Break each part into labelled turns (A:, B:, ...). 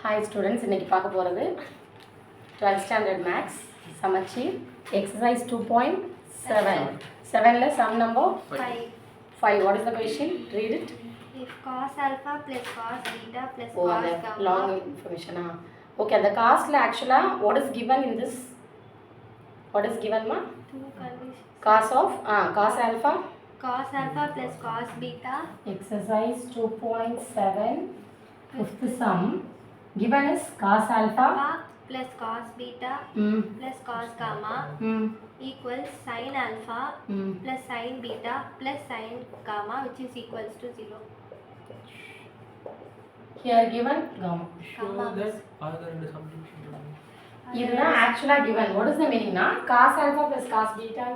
A: Hi students, இன்னைக்கு பார்க்க போறது 12th standard maths சமச்சீர் exercise 2.7 7ல sum number 5. What is the question? Read it.
B: If cos alpha plus cos beta plus
A: Oh,
B: cos
A: the
B: gamma
A: long information. Okay, the cosல actually what is given in this? What is given ma?
B: two conditions.
A: Cos of cos alpha.
B: Cos alpha plus cos beta
A: Exercise 2.7 fifth sum. Given is cos alpha
B: plus cos beta plus cos gamma equals sin alpha plus sin beta plus sin gamma which is equals to 0.
A: Here given gamma.
C: Show that are there in the subdivision.
A: இதுதான் ஆக்சுவலா given. What is the meaning na? Cos alpha plus cos beta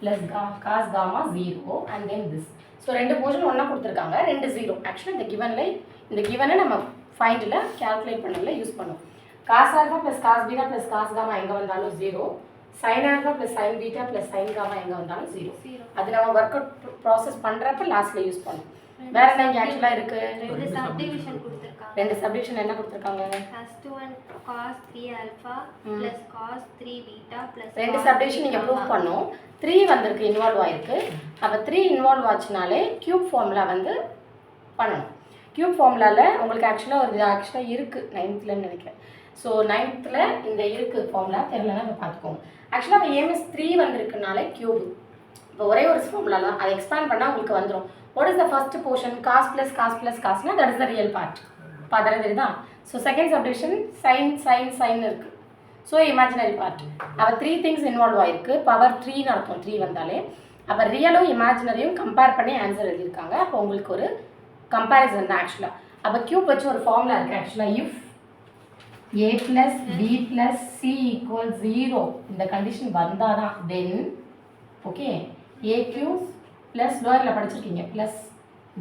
A: plus cos gamma 0 and then this. So ரெண்டு portion ஒண்ணா கொடுத்திருக்காங்க, ரெண்டு 0. ஆக்சுவலா இந்த given நம்ம ஃபைண்ட்ல calculate பண்ணல யூஸ் பண்ணுவோம். cos alpha plus cos beta plus cos gamma எங்க வந்தாலும் 0. sin alpha plus sin beta plus sin gamma எங்க வந்தாலும் 0. அது நம்ம வொர்க் அவுட் process பண்றப்ப லாஸ்ட்ல யூஸ் பண்ணுவோம். வேற என்ன ஆக்சுவலா இருக்கு?
B: ரெண்டு சப்டிவிஷன் கொடுத்திருக்காங்க.
A: ரெண்டு சப்டிவிஷன் என்ன கொடுத்திருக்காங்க?
B: First one cos 3 alpha plus cos 3 beta plus
A: ரெண்டு சப்டிவிஷன் நீங்க ப்ரூவ் பண்ணோம். 3 வந்திருக்கு, இன்வால்வ் ஆயிருக்கு. அப்ப 3 இன்வால்வ் ஆச்சுனாலே கியூப் ஃபார்முலா வந்து பண்ணணும். கியூப் ஃபார்முலால உங்களுக்கு ஆக்சுவலா இருக்கு 9thல நினைக்கிறேன். ஸோ 9thல இந்த இருக்கு ஃபார்முலா, தெரியலன்னா அதை பார்த்துக்கோங்க. ஆக்சுவலாக நம்ம ஏஎம்எஸ் 3 வந்திருக்குனாலே கியூப் இப்போ ஒரே ஒரு ஃபார்முலா தான், அதை எக்ஸ்பேண்ட் பண்ணால் உங்களுக்கு வந்துடும். What is the first portion? Cos plus cos plus காஸ்னா that is the real part. இப்போ அதில் தெரியுதா? ஸோ செகண்ட் சப்டிவிஷன் சைன் இருக்கு. So imaginary part. அப்போ 3 திங்ஸ் இன்வால்வ் ஆயிருக்கு. பவர் 3ன்னு அர்த்தம் 3 வந்தாலே. அப்போ ரியலும் இமேஜினரியும் கம்பேர் பண்ணி ஆன்சர் எழுதியிருக்காங்க. அப்போ உங்களுக்கு ஒரு கம்பேரிசன் தான் ஆக்சுவலாக. அப்போ கியூப் வச்சு ஒரு ஃபார்முலா இருக்குது ஆக்சுவலாக. If a plus b plus c equals 0 இந்த கண்டிஷன் வந்தால் தான் then okay a cube plus லோயரில் படிச்சிருக்கீங்க plus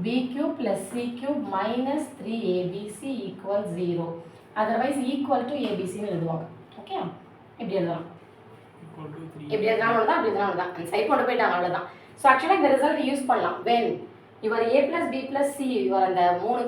A: b cube plus c cube minus 3abc equals 0. Otherwise equal to ஏபிசின்னு எழுதுவாங்க. ஓகே இப்படி எழுதலாம், இப்படி எழுதலாம் தான், அப்படி எழுதலாம் தான். அந்த சைட் கொண்டு போயிட்டாங்க, அவ்வளோதான். ஸோ ஆக்சுவலாக இந்த ரிசல்ட் யூஸ் பண்ணலாம். When your a plus b plus c your அந்த 3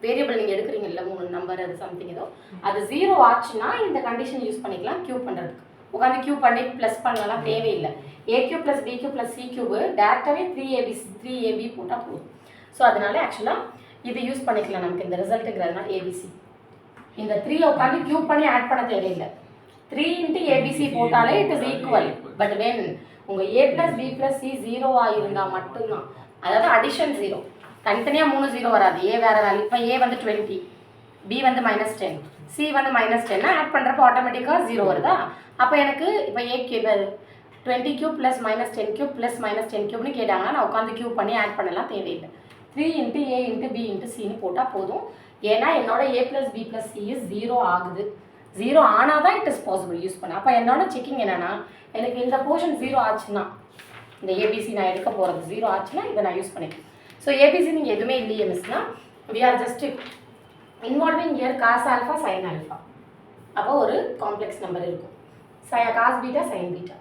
A: வேரியபிள் நீங்கள் எடுக்கிறீங்கல்ல, 3 நம்பர் அது சம்திங் ஏதோ, அது 0 ஆச்சுன்னா இந்த கண்டிஷன் யூஸ் பண்ணிக்கலாம் கியூப் பண்ணுறதுக்கு. உட்காந்து கியூப் பண்ணி ப்ளஸ் பண்ணலாம் தேவையில்லை. a cube plus b cube plus c cube டேரெக்டாகவே 3ab போட்டால் போதும். ஸோ அதனால ஆக்சுவலாக இது யூஸ் பண்ணிக்கலாம் நமக்கு இந்த ரிசல்ட்டுங்கிறதுனால ஏபிசி. இந்த 3 உட்காந்து கியூப் பண்ணி ஆட் பண்ண தேவையில்லை. 3 into abc போட்டாலே it is equal. But when உங்கள் a plus b plus c 0 இருந்தால் மட்டும்தான், அதாவது அடிஷன் 0, தனித்தனியாக 3 0 வராது. ஏ வேறு வேல்யூ. இப்போ ஏ வந்து 20, பி வந்து -10, சி வந்து -10 ஆட் பண்ணுறப்போ ஆட்டோமேட்டிக்காக 0 வருதா? அப்போ எனக்கு இப்போ a cube 20 cube plus -10 cube plus -10 கியூப்னு கேட்டாங்கன்னா நான் உட்காந்து கியூப் பண்ணி ஆட் பண்ணலாம் தேவையில்லை. 3 into a into b into cன்னு போட்டால் போதும். ஏன்னா என்னோட a plus b plus c is 0 ஆகுது. 0 ஆனால் தான் இட் இஸ் பாசிபிள் யூஸ் பண்ண. அப்போ என்னோட செக்கிங் என்னென்னா, எனக்கு இந்த போர்ஷன் 0 ஆச்சுன்னா, இந்த ஏபிசி நான் எடுக்க போகிறது 0 ஆச்சுன்னா இதை நான் யூஸ் பண்ணிக்கிறேன். ஸோ ஏபிசி நீங்கள் எதுவுமே இல்லையே மிஸ்னா, we are just involving here cos alpha sine alpha. அப்போ ஒரு காம்ப்ளெக்ஸ் நம்பர் இருக்கும். Cos beta sine beta,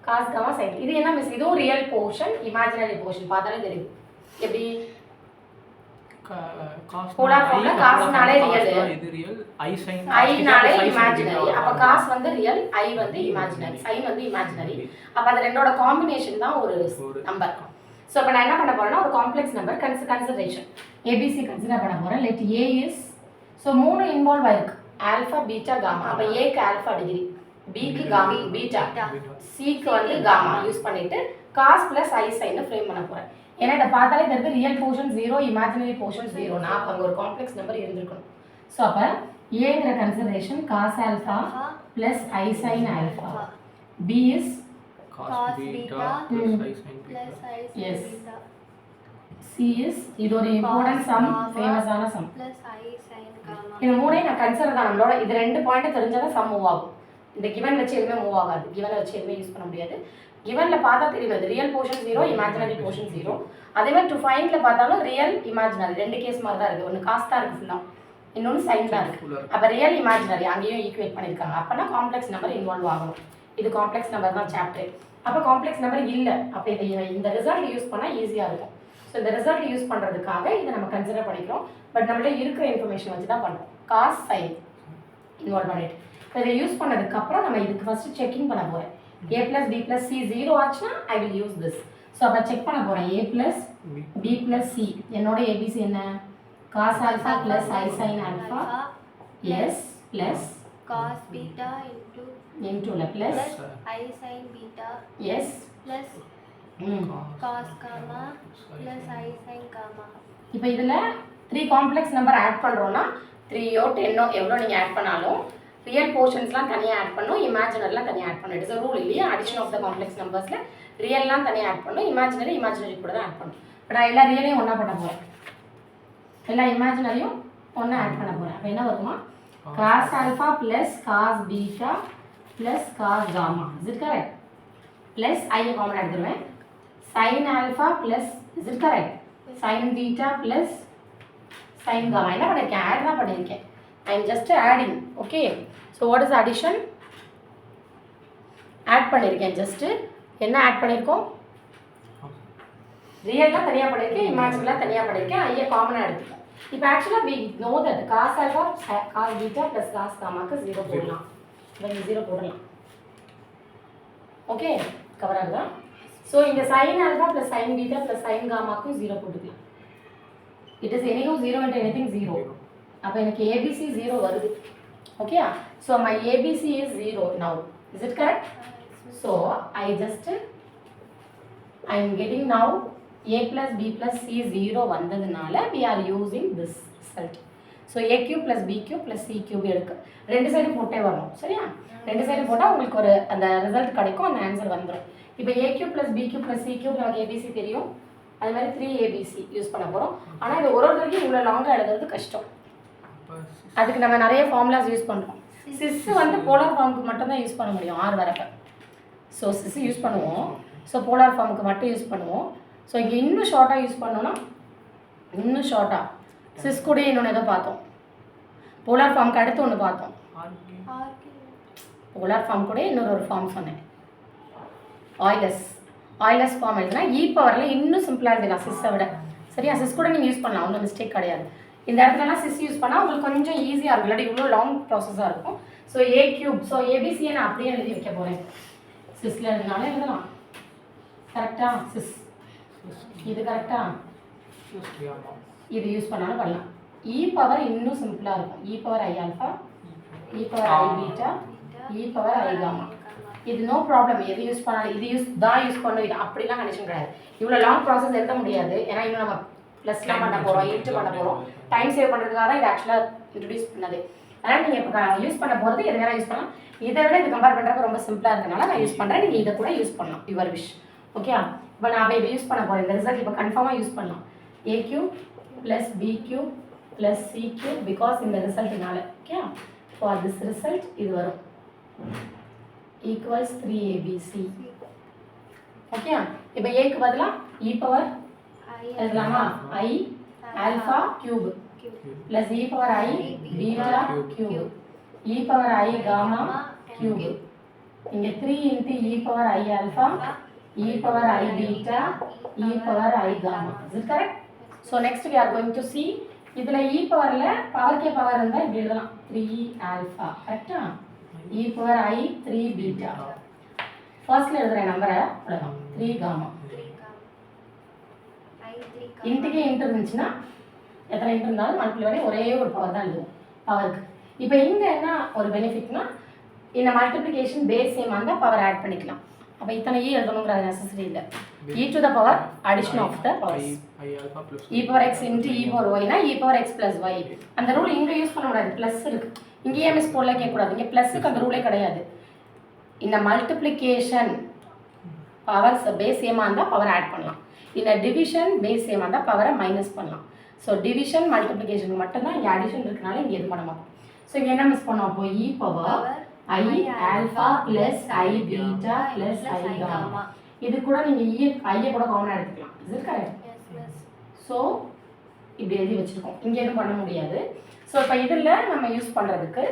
A: cos gamma sine. இது என்ன மிஸ்? இதுவும் ரியல் போர்ஷன், இமேஜினரி போர்ஷன். பார்த்தாலே தெரியும் எப்படி போலார் ஃபார்ம்ல காஸ்னாலே ரியல்,
C: இது ரியல்,
A: ஐனாலே இமேஜினரி. அப்ப காஸ் வந்து ரியல், ஐ வந்து இமேஜினரி, சைன் வந்து இமேஜினரி. அப்ப அது ரெண்டோட காம்பினேஷன் தான் ஒரு நம்பர். ஸோ இப்போ நான் என்ன பண்ண போறேன்னா, ஒரு complex number consideration ABC consider பண்ண போறேன். Let A is, so 3 involve ஆயிருக்கு, ஆல்ஃபா பீட்டா காமா. அப்போ ஏக்கு ஆல்ஃபா டிகிரி, பிக்கு காமா பீட்டா, சிக்கு வந்து காமா யூஸ் பண்ணிட்டு cos plus i sign frame பண்ண போறேன். ஏன்னா இதை பார்த்தாலே தெரியுது ரியல் போர்ஷன் 0, இமேஜினரி போர்ஷன் 0. நான் அப்போ அங்கே ஒரு காம்ப்ளெக்ஸ் நம்பர் இருந்திருக்கணும். ஸோ அப்போ ஏங்கிற consideration cos alpha plus i sine alpha, b is
B: cos beta plus I sin
A: Yes.
B: beta
A: C is இது ஒரு இம்பார்ட்டன்ட் சம், ஃபேமஸான some.
B: plus I sin gamma.
A: இந்த மூணையும் நான் கன்சிடர் தான். நம்மளோட இது 2 பாயிண்ட் தெரிஞ்சாதான் சம் மூவ் ஆகும். இந்த கிவன் வச்சு எதுவுமே மூவ் ஆகாது, கிவனை வச்சு எதுவுமே யூஸ் பண்ண முடியாது. கிவன்ல பார்த்தா தெரியும் அது ரியல் போர்ஷன் 0, இமேஜினரி போர்ஷன் 0. அதே மாதிரி டு ஃபைண்ட்ல பார்த்தாலும் ரியல் இமேஜினரி ரெண்டு கேஸ் மாதிரி தான் இருக்கு. ஒன்று காஸ் தான் இருக்கு ஃபுல்லாக, இன்னொன்று சைன் தான் இருக்கு. அப்போ ரியல் இமேஜினரி அங்கேயும் ஈக்குவேட் பண்ணியிருக்காங்க. அப்போனா காம்ப்ளெக்ஸ் நம்பர் இன்வால்வ் ஆகணும். இது காம்ப்ளெக்ஸ் நம்பர் தான் சாப்டர். அப்போ காம்ப்ளெக்ஸ் நம்பர் இல்லை. அப்போ இந்த ரிசல்ட் யூஸ் பண்ணால் ஈஸியாக இருக்கும். ஸோ இந்த ரிசல்ட் யூஸ் பண்ணுறதுக்காக இதை நம்ம கன்சிடர் பண்ணிக்கிறோம். பட் நம்மள்ட்ட இருக்கிற இன்ஃபர்மேஷன் வச்சு தான் பண்ணுறோம். காஸ் சைன் இன்வால்வ் பண்ணிட்டு இப்போ இதை யூஸ் பண்ணதுக்கப்புறம் நம்ம இதுக்கு ஃபஸ்ட்டு செக்கிங் பண்ண போகிறேன் a plus b plus c 0 ஆச்சுன்னா I will use this so அப்போ செக் பண்ண போகிறேன் a plus b plus c என்னோட ஏபிசி என்ன cos alpha plus I sin alpha yes plus
B: cos beta
A: into la plus
B: I sin beta
A: yes
B: plus cos gamma plus I sin gamma.
A: இப்போ இதில் 3 complex number add பண்ணுறோன்னா 3ஓ 10ஓ எவ்வளோ நீங்கள் add பண்ணாலும் real போர்ஷன்ஸ்லாம் தனியாக add பண்ணும் இமேஜினரிலாம் தனியாக ஆட் பண்ணும் இட்ஸ் ரூல் இல்லையா அடிஷன் ஆஃப் த காம்ப்ளெக்ஸ் நம்பர்ஸில் ரியல்லாம் தனியாக ஆட் பண்ணும் இமேஜினரி கூட தான் ஆட் பண்ணும் இப்போ நான் எல்லா ரியலையும் ஒன்றா பண்ண போகிறேன் எல்லா இமேஜினரியும் ஒன்றா ஆட் பண்ண போகிறேன் அப்போ என்ன வருமா cos alpha plus cos beta plus cos gamma is it correct plus I common எடுத்துருவேன் sin alpha plus is it correct sin beta plus sin gamma என்ன பண்ணியிருக்கேன் ஆட் தான் பண்ணியிருக்கேன் I am just adding okay so what is addition add பண்ணியிருக்கேன் just என்ன add பண்ணியிருக்கோம் ரியல்லாம் தனியாக பண்ணியிருக்கேன் இமேஜினரிலாம் தனியாக பண்ணியிருக்கேன் ஐயை காமனாக எடுத்துக்கோம் இப்போ ஆக்சுவலாக we know that cos alpha cos beta plus cos gammaக்கு 0 போடலாம் இங்கே 0 போடலாம் ஓகே கவர் ஆகுதா ஸோ இங்கே sin alpha plus sin beta plus sin gammaக்கும் 0 போட்டுக்கலாம் it is anyhow 0 into anything 0 அப்போ எனக்கு ABC 0 வருது okay so my ABC is 0 now is it correct so I am getting now a plus b plus c 0 வந்ததுனால we are using this result so a cube plus b cube plus c cube எடுக்க ரெண்டு side போட்டே வரணும் சரியா ரெண்டு side போட்டால் உங்களுக்கு ஒரு அந்த ரிசல்ட் கிடைக்கும் அந்த ஆன்சர் வந்துடும் இப்போ a cube plus b cube plus c cube நமக்கு ABC தெரியும் அது மாதிரி 3ABC யூஸ் பண்ண போகிறோம் ஆனால் இது ஒரு தடவைக்கு இவ்வளோ லாங்காக எழுதுறது கஷ்டம் அதுக்கு நம்ம நிறைய ஃபார்முலாஸ் யூஸ் பண்ணுறோம் சிஸ் வந்து போலார் ஃபார்முக்கு மட்டும் தான் யூஸ் பண்ண முடியும் ஆர் வரப்போ ஸோ சிஸ் யூஸ் பண்ணுவோம் ஸோ போலார் ஃபார்முக்கு மட்டும் யூஸ் பண்ணுவோம் ஸோ இங்கே இன்னும் ஷார்ட்டாக யூஸ் பண்ணோன்னா இன்னும் ஷார்ட்டாக சிஸ் கூட இன்னொன்று எதை பார்த்தோம் போலார் ஃபார்முக்கு அடுத்து ஒன்று பார்த்தோம் போலார் ஃபார்ம் கூட இன்னொரு ஃபார்ம் சொன்னேன் ஆயிலஸ் ஃபார்ம் எழுதுனா பவரில் இன்னும் சிம்பிளாக எழுதலாம் சிஸ்ஸை விட சரியா சிஸ் கூட நீங்கள் யூஸ் பண்ணலாம் ஒன்றும் மிஸ்டேக் கிடையாது இந்த இடத்துலலாம் சிஸ் யூஸ் பண்ணால் உங்களுக்கு கொஞ்சம் ஈஸியாக இருக்கும் இல்லாட்டி இவ்வளோ லாங் ப்ராசஸாக இருக்கும் ஸோ a cube ஸோ ஏபிசியை நான் அப்படியே எழுதி வைக்க போகிறேன் சிஸ்ல எழுதினாலும் எழுதலாம் கரெக்டாக சிஸ் இது கரெக்டாக இது யூஸ் பண்ணாலும் பண்ணலாம் பவர் இன்னும் சிம்பிளாக இருக்கும் power I alpha power I beta power I gamma இது நோ ப்ராப்ளம் எது யூஸ் பண்ணாலும் இது யூஸ் பண்ணும் இது அப்படிலாம் கண்டிஷன் கிடையாது இவ்வளோ லாங் ப்ராசஸ் எழுத முடியாது ஏன்னா இன்னும் நம்ம ப்ளஸ்லாம் பண்ண போகிறோம் இன்ட்டு பண்ண போகிறோம் டைம் சேவ் பண்ணுறதுக்காக தான் இது ஆக்சுவலாக இன்ட்ரடியூஸ் பண்ணது அதனால் நீங்கள் இப்போ யூஸ் பண்ண போகிறது எது வேணால் யூஸ் பண்ணலாம் இதை விட இது கம்பேர் பண்ணுறப்ப ரொம்ப சிம்பிளாக இருக்கனால நான் யூஸ் பண்ணுறேன் நீங்கள் இதை கூட யூஸ் பண்ணலாம் யுவர் விஷ் ஓகே இப்போ நான் இதை யூஸ் பண்ண போகிறேன் இந்த ரிசல்ட் இப்போ கன்ஃபார்மாக யூஸ் பண்ணலாம் a cube plus b cube plus c cube because இந்த ரிசல்ட்னால ஓகே ஃபார் திஸ் ரிசல்ட் இது வரும் ஈக்குவல்ஸ் 3abc ஓகே இப்போ ஏக்கு பதிலாக பவர் எழுதலாமா I alpha cube plus power I beta cube power I gamma cube இங்கே 3 into power I alpha power I beta power I gamma is it correct so next we are going to see இதில் பவரில் பவர்க்கே power இருந்தால் இப்படி எழுதலாம் 3 alpha கரெக்டா power I 3 beta ஃபர்ஸ்ட்ல எழுதுகிற நம்பரை அவ்வளோதான் 3 gamma இன்ட்டுக்கே இன்ட்டு இருந்துச்சுன்னா எத்தனை இன்ட்டு இருந்தாலும் மல்டிப்ளை பண்ணி ஒரே ஒரு பவர் தான் எழுதுவோம் பவருக்கு இப்போ இங்கே என்ன ஒரு பெனிஃபிட்னா இந்த மல்டிப்ளிகேஷன் பேஸ் சேம் இருந்தால் பவர் ஆட் பண்ணிக்கலாம் அப்போ இத்தனை எழுதணுங்கிறது நெசசரி இல்லை to the power addition of the powers power x into power ஒய்னா பவர் எக்ஸ் ப்ளஸ் ஒய் அந்த ரூல் இங்கே யூஸ் பண்ண முடியாது ப்ளஸ் இருக்குது இங்கேயே மிஸ் போடல கேட்கக்கூடாது இங்கே ப்ளஸ்ஸுக்கு அந்த ரூலே கிடையாது இந்த மல்டிப்ளிகேஷன் பவர்ஸ் பேஸ் சேமாக இருந்தால் பவர் ஆட் பண்ணலாம் இந்த டிவிஷன் பேஸ் சேமாக இருந்தால் பவரை மைனஸ் பண்ணலாம் ஸோ டிவிஷன் மல்டிப்ளிகேஷனுக்கு மட்டும்தான் இங்கே அடிஷன் இருக்கனால இங்கே எது பண்ண மாட்டோம் ஸோ இங்கே என்ன மிஸ் பண்ணோம் அப்போ power I alpha plus I beta plus I gamma இது கூட நீங்கள் ஐயை கூட காமனாக எடுத்துக்கலாம் இது கரெக்ட் ஸோ இப்படி எழுதி வச்சுருக்கோம் இங்கே எதுவும் பண்ண முடியாது ஸோ இப்போ இதில் நம்ம யூஸ் பண்ணுறதுக்கு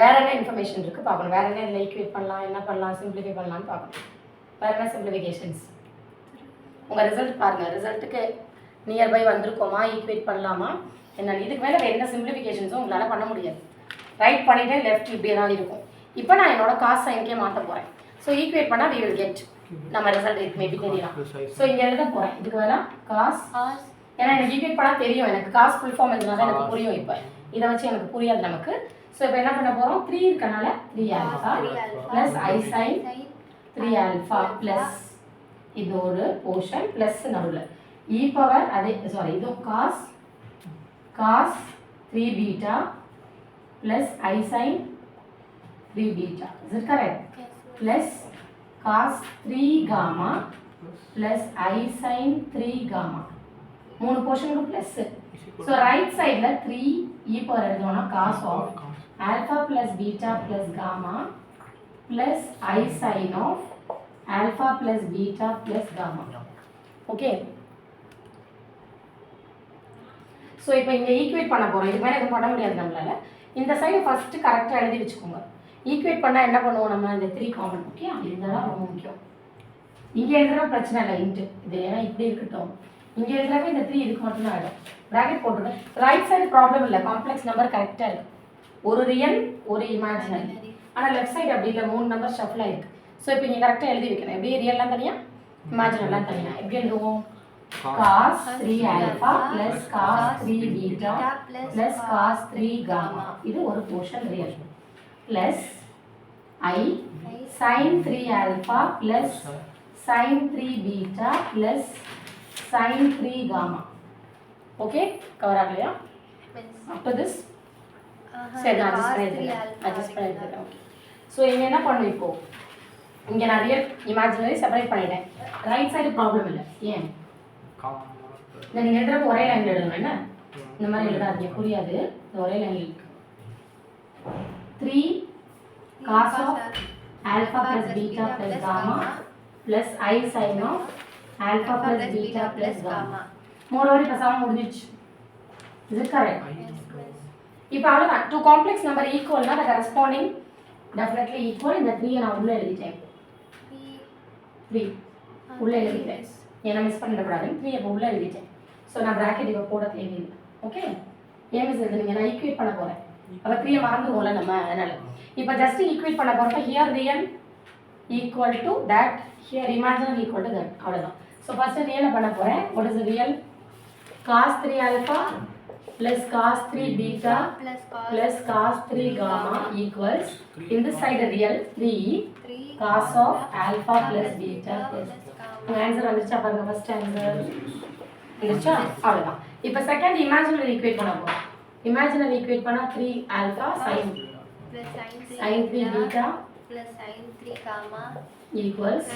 A: வேறு என்ன இன்ஃபர்மேஷன் இருக்குது பார்க்கணும் வேறு என்ன இதில் ஈக்குவேட் பண்ணலாம் என்ன பண்ணலாம் சிம்பிளிஃபை பண்ணலான்னு பார்க்கணும் வேறு என்ன சிம்பிளிஃபிகேஷன்ஸ் உங்கள் ரிசல்ட் பாருங்கள் ரிசல்ட்டுக்கு நியர்பை வந்திருக்கோமா ஈக்குவேட் பண்ணலாமா என்ன இதுக்கு மேலே வேறு என்ன சிம்பிளிஃபிகேஷன்ஸும் உங்களால் பண்ண முடியாது ரைட் பண்ணிவிட்டு லெஃப்ட் இப்படியே தான் இருக்கும். இப்போ நான் என்னோட காஸ் சைனுக்கே மாற்ற போகிறேன். ஸோ ஈக்குவேட் பண்ணால் we will get நம்ம ரிசல்ட் இதுக்கு மேபி தெரியலாம். ஸோ இங்கே எழுத போகிறேன். இதுக்கு வேணா காஸ், ஏன்னா எனக்கு ஈக்குவேட் பண்ணால் தெரியும், எனக்கு காஸ் ஃபுல் ஃபார்ம் எழுதுனா தான் எனக்கு புரியும். இப்போ இதை வச்சு எனக்கு புரியாது நமக்கு. ஸோ இப்போ என்ன பண்ண போகிறோம், 3 இருக்கனால 3 ஆல்ஃபா ப்ளஸ் ஐ சைன் 3 ஆல்ஃபா ப்ளஸ் இது ஒரு போர்ஷன் ப்ளஸ் நடுவில் இ பவர் அதே சாரி இது cos 3 beta plus I sine 3 beta. Is it correct?
B: Yes.
A: Plus cos 3 gamma plus I sin 3 gamma. மூணு போர்ஷனுக்கு ப்ளஸ். ஸோ ரைட் சைடில் 3 e பவர் எழுதணும்னா cos of alpha plus beta plus gamma plus I sine of alpha plus beta plus gamma. Okay, so இப்போ இங்கே equate பண்ண போகிறோம். இதுக்கு மேலே எதுவும் பண்ண முடியாது நம்மளால. இந்த சைடு ஃபஸ்ட்டு கரெக்டாக எழுதி வச்சுக்கோங்க. ஈக்குவேட் பண்ணால் என்ன பண்ணுவோம், நம்ம இந்த 3 காமன். ஓகே, இதுதான் ரொம்ப முக்கியம். இங்கே எழுதுனா பிரச்சனை இல்லை இன்ட்டு இது, ஏன்னா இப்படி இருக்கட்டும். இங்கே எழுதுறப்ப இந்த 3 இதுக்கு மட்டும்தான் ஆகிடும். ப்ராக்கெட் போட்டுருக்கேன். ரைட் சைடு ப்ராப்ளம் இல்லை, காம்ப்ளெக்ஸ் நம்பர் கரெக்டாக இருக்குது. ஒரு ரியல் ஒரு இமேஜினரி. ஆனால் லெஃப்ட் சைடு அப்படி இல்லை, 3 நம்பர் ஷஃபில் ஆகிருக்கு. ஸோ இப்போ இங்கே கரெக்டாக எழுதி வைக்கணும். எப்படி ரியல்லாம் தனியாக இமேஜினரிலாம் தனியாக எப்படி எழுதுவோம், cos 3 alpha plus cos 3 beta plus cos 3 gamma. இது ஒரு portion real plus I sin 3 alpha plus sin 3 beta plus sin 3 gamma. Okay, cover ஆகலையா? After this சரி adjust பண்ணிடுறேன். ஓகே, ஸோ இங்கே என்ன பண்ணணும், இப்போ இங்கே நான் ரியல் இமேஜினரி செப்பரேட் பண்ணிட்டேன். ரைட் சைடு ப்ராப்ளம் இல்லை. ஏன் இந்த நீங்கள் எழுதுறப்ப ஒரே லைனில் எழுதணும். என்ன இந்த மாதிரி எழுதாதீங்க, புரியாது. ஒரே லைனில் இருக்கு. 3 cos of alpha plus beta plus gamma plus I sin of alpha plus beta plus gamma. Moreover இப்போ சமம் முடிஞ்சிடுச்சு. இது கரெக்ட். இப்போ அவ்வளோதான். 2 காம்ப்ளெக்ஸ் நம்பர் ஈக்குவல்னா அந்த கரஸ்பாண்டிங் டெஃபினெட்லி ஈக்குவல். இந்த 3 நான் உள்ளே எழுதிட்டேன். 3 உள்ளே எழுதிட்டேன், ஏன்னா மிஸ் பண்ணிடக்கூடாது. 3 இப்போ உள்ளே எழுதிட்டேன். ஸோ நான் ப்ராக்கெட் இப்போ போட தேவையில்லை. ஓகே, ஏன் மிஸ் எழுதுனீங்க, நான் ஈக்குவேட் பண்ண போகிறேன். அப்போ 3 மறந்துடுவோம்ல நம்ம, அதனால் இப்போ ஜஸ்ட் ஈக்குவேட் பண்ண போகிறப்ப here real equal to that, here imaginary equal to that, அவ்வளோதான். ஸோ ஃபஸ்ட்டு ரியலை பண்ண போகிறேன். What is real, cos 3 alpha plus cos 3 beta plus cos 3 gamma equals in this side real 3 cos of alpha plus beta plus. Answer வந்துச்சா பாருங்க, first answer வந்துச்சா, அவ்வளவுதான். இப்போ second imaginary equate பண்ண போறோம். இமேஜினரி ஈக்குவேட் பண்ணா 3 alpha sin sin 3 beta
B: plus sin 3 gamma
A: equals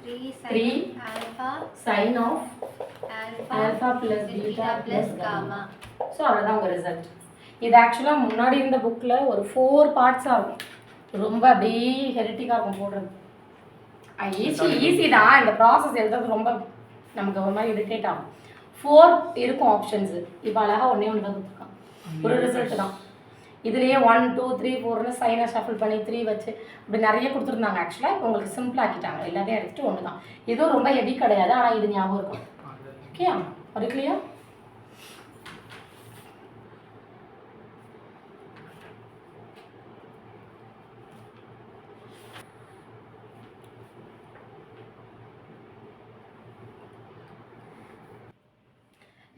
B: 3 alpha
A: sin of
B: alpha
A: plus beta plus gamma.
B: gamma.
A: So அவ்வளோதான் உங்கள் ரிசல்ட். இது ஆக்சுவலாக முன்னாடி இருந்த புக்கில் ஒரு 4 பார்ட்ஸாக இருக்கும். ரொம்ப அப்படியே ஹெரிட்டிக்காக இருக்கும் போடுறது. ஈஸி தான், இந்த ப்ராசஸ் எழுதுறது ரொம்ப நமக்கு ஒரு மாதிரி இரிட்டேட் ஆகும். 4 இருக்கும் ஆப்ஷன்ஸு. இப்போ அழகாக ஒன்றே ஒன்று தான் கொடுத்துருக்கான், ஒரு ரிசல்ட் தான். இதுலேயே 1 2 3 4ன்னு சைனை ஷஃபிள் பண்ணி 3 வச்சு இப்படி நிறைய கொடுத்துருந்தாங்க. ஆக்சுவலாக இப்போ உங்களுக்கு சிம்பிள் ஆக்கிட்டாங்க, எல்லாத்தையும் எடுத்துகிட்டு ஒன்று தான். இதுவும் ரொம்ப ஹெவி கிடையாது, ஆனால் இது ஞாபகம் இருக்கும். ஓகே, ஒரு clear.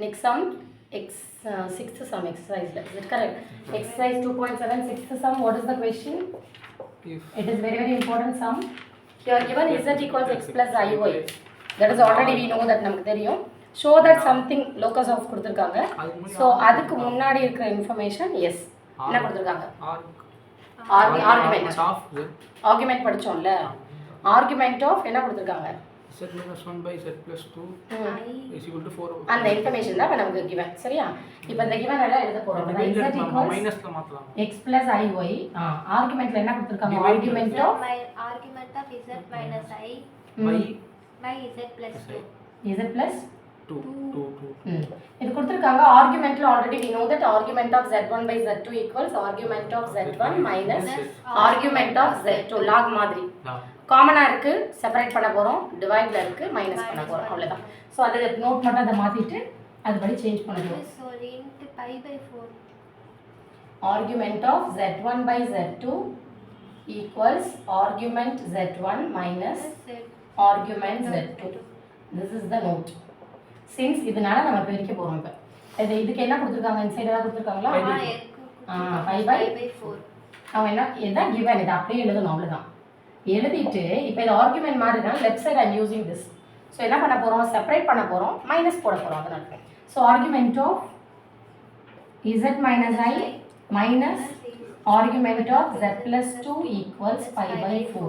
A: Next sum, sixth sum exercise. Is it correct? Exercise 2.7, sixth sum. What is the question? It is very important sum. Here given z equals x plus iy. That is already we know that நமக்கு தெரியும். Show that something locus of கொடுத்திருக்காங்க. So அதுக்கு முன்னாடி இருக்கிற information yes. என்ன கொடுத்திருக்காங்க? Argument படிச்சோம்ல. Argument of என்ன கொடுத்திருக்காங்க?
C: z minus 1 by z plus 2 is equal to 4.
A: அந்த இன்ஃபர்மேஷன் தான் நமக்கு given. சரியா? இப்போ இந்த given எல்லாம் எழுத போறோம். z equals
C: மைனஸ்ல மாத்தலாம்.
A: x plus iy. ஆர்குமெண்ட்ல என்ன கொடுத்திருக்காங்க? Argument of
B: z minus I by z plus 2.
A: z plus
C: 2.
A: இது கொடுத்திருக்காங்க. ஆர்குமெண்ட்ல already we know that argument of z1 by z2 equals argument of z1 minus argument of z2 log மாதிரி. காமனா இருக்கு, separate பண்ண போறோம், டிவைட்ல இருக்கு, மைனஸ் பண்ண போறோம், அவ்வளவுதான். சோ அத நோட் மட்டும் அத மாத்திட்டு அதுபடி சேஞ்ச் பண்ணனும்.
B: So int pi by 4.
A: argument of z1 by z2 equals argument z1 minus argument z2. This is the note. Since இதனால நம்ம பிரிக்க போறோம் இப்ப இதுக்கு என்ன கொடுத்திருக்காங்க இன்சைட் ஏதாவது கொடுத்திருக்காங்களா 5 by
B: 4
A: அவங்க என்ன இதான் given இத அப்படியே எழுதணும் அவ்வளவுதான் எழுதிட்டு இப்போ இது ஆர்குமென்ட் மாதிரி தான் left side I am using this so என்ன பண்ண போறோம் செப்பரேட் பண்ண போறோம் மைனஸ் போட போறோம் அதனால so argument of z minus I minus argument of z plus 2 equals 5 by 4.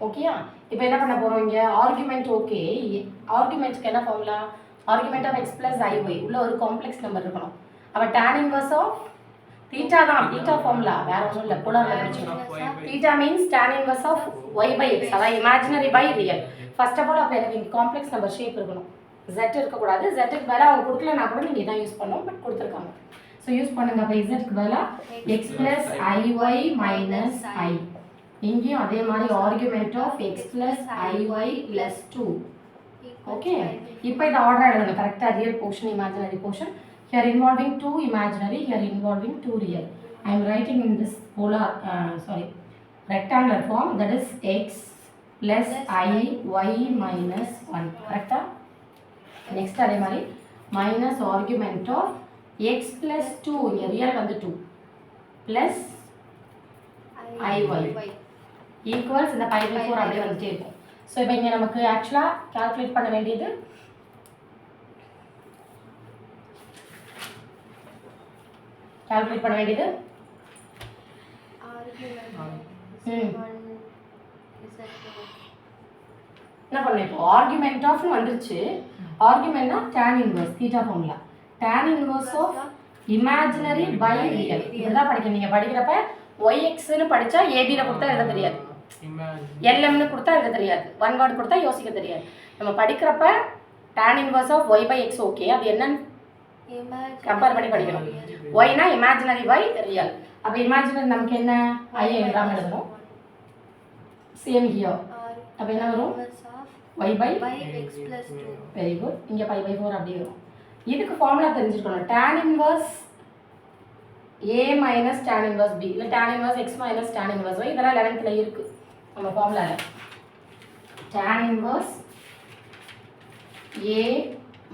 A: ஓகேயா இப்போ என்ன பண்ண போறோம் இங்க ஆர்குமெண்ட் ஓகே ஆர்குமெண்ட்க்கு என்ன formula argument of x plus iy உள்ள ஒரு காம்ப்ளெக்ஸ் நம்பர் இருக்கணும் அப்ப tan inverse of theta தான் theta ஃபார்முலா வேற ஒண்ணும் இல்ல போலார்ல வெச்சுக்கணும் theta means tan inverse of y by x அத imaginary by real first of all அப்ப எனக்கு காம்ப்ளெக்ஸ் நம்பர் ஷேப் இருக்கணும் z இருக்க கூடாது z க்கு பதிலா அவங்க கொடுக்கலனா கூட நீங்க இதான் யூஸ் பண்ணனும் பட் கொடுத்திருக்காங்க சோ யூஸ் பண்ணுங்க அப்ப z க்கு பதிலா x plus iy minus I இங்கேயும் அதே மாதிரி argument of x plus iy plus 2 okay இப்போ இத ஆர்டர் எழுதுங்க கரெக்ட்டா real portion imaginary portion here involving 2 imaginary here involving 2 real I am writing in this polar rectangular form that is x plus iy minus 1 correct next அதே மாதிரி minus argument of x plus 2 இங்க real வந்து 2 plus iy equals இந்த pi by 4 அப்படியே வந்துட்டே இருக்கும் so இப்போ இங்க நமக்கு एक्चुअली கால்குலேட் பண்ண வேண்டியது கால்குலேட் பண்ண வேண்டியது என்ன பண்ணணும் இப்போ ஆர்குமெண்ட் ஆஃப் வந்துருச்சு ஆர்குமெண்ட்னா tan inverse theta formula tan inverse of imaginary by real இதெல்லாம் படிக்க நீங்க படிக்கிறப்ப yx னு படிச்சா ab ல கொடுத்தா எழுத தெரியாது lm னு கொடுத்தா எழுத தெரியாது ஒன் வேர்ட் கொடுத்தா யோசிக்க தெரியாது நம்ம படிக்கிறப்ப tan inverse of y by x okay அது என்னன்னு கம்பேர் பண்ணி படிக்கணும் y னா imaginary by real அப்ப imaginary நமக்கு என்ன i எழுதாம எழுதணும் சேம் ஹியர் அப்ப என்ன வரும் y by
B: x plus 2
A: very good இங்க pi by 4 அப்படியே வரும் இதுக்கு ஃபார்முலா தெரிஞ்சிருக்கணும் tan inverse a minus tan inverse b இல்ல tan inverse x minus tan inverse y இதெல்லாம் 11th ல இருக்கு நம்ம ஃபார்முலால tan inverse a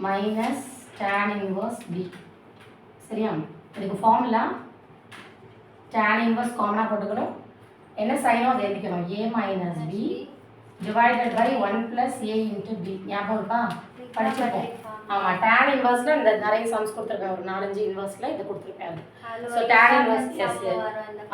A: minus tan inverse b சரியா இதுக்கு ஃபார்முலா tan inverse காமனா போட்டுக்கணும் என்ன சைனோ அதை எழுதிக்கணும் a minus b divided by 1 plus a into b ஞாபகம் இருக்கா படிச்சிருப்போம் ஆமா tan inverseல இந்த நிறைய சம்ஸ் கொடுத்திருக்கேன் ஒரு 4-5 இன்வெர்ஸ்ல இது கொடுத்திருக்கேன் சோ tan inverse எஸ்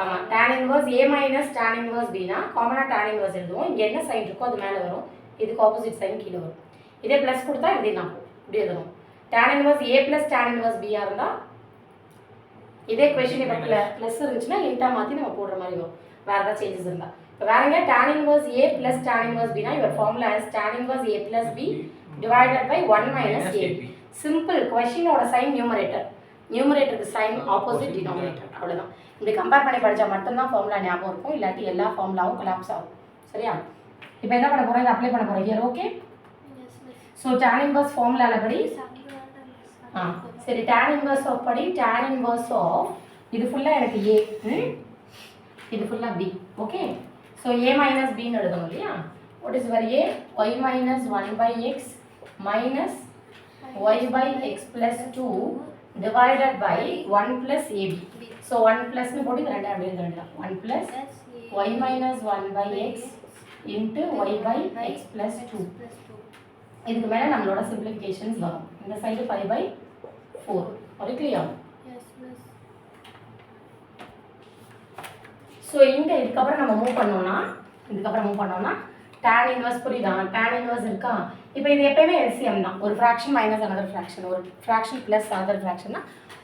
A: ஆமா tan inverse a minus tan inverse b னா காமனா tan inverse எழுதுவோம் இங்க என்ன சைன் இருக்கோ அது மேல வரும் இதுக்கு ஆப்போசிட் சைன் கீழ வரும் இதே பிளஸ் கொடுத்தா எழுதிடலாம் இப்படி எழுதணும் tan inverse a plus tan inverse b இருந்தா இதே क्वेश्चन இப்ப பிளஸ் இருந்துச்சுனா இன்டா மாத்தி நம்ம போடுற மாதிரி வரும் வேற ஏதாவது சேஞ்சஸ் இருந்தா இப்போ வேறங்க tan inverse a plus tan inverse b னா your formula is tan inverse a plus b divided by 1 minus a simple question ஓட sign numerator க்கு sign opposite denominator அவ்வளவுதான் இந்த கம்பேர் பண்ணி படிச்சா மட்டும் தான் ஃபார்முலா ஞாபகம் இருக்கும் இல்லாட்டி எல்லா ஃபார்முலாவும் கொலாப்ஸ் ஆகும் சரியா இப்போ என்ன பண்ண போறோம் இத அப்ளை பண்ண போறோம் here okay so tan inverse ஃபார்முலால படி சரி tan inverse of படி tan inverse of இது ஃபுல்லா எனக்கு a இது ஃபுல்லா b okay so a minus b ன்னு எழுதணும் இல்லையா what is your a y minus 1 by x minus y by x plus 2 divided by 1 plus ab so 1 plus னு போட்டு ரெண்டா அப்படியே எழுதலாம் 1 plus y minus 1 by x into y by x plus 2 இதுக்கு மேல நம்மளோட simplifications வரும் இந்த சைடு 5 by 4 ஒரு கிளியர் சோ இங்க இதுக்கு அப்புறம் நம்ம மூவ் பண்ணோம்னா tan inverse புரியுதா tan inverse இருக்கா இப்போ இது எப்பவுமே LCM தான் ஒரு fraction minus another fraction ஒரு fraction plus another fraction னா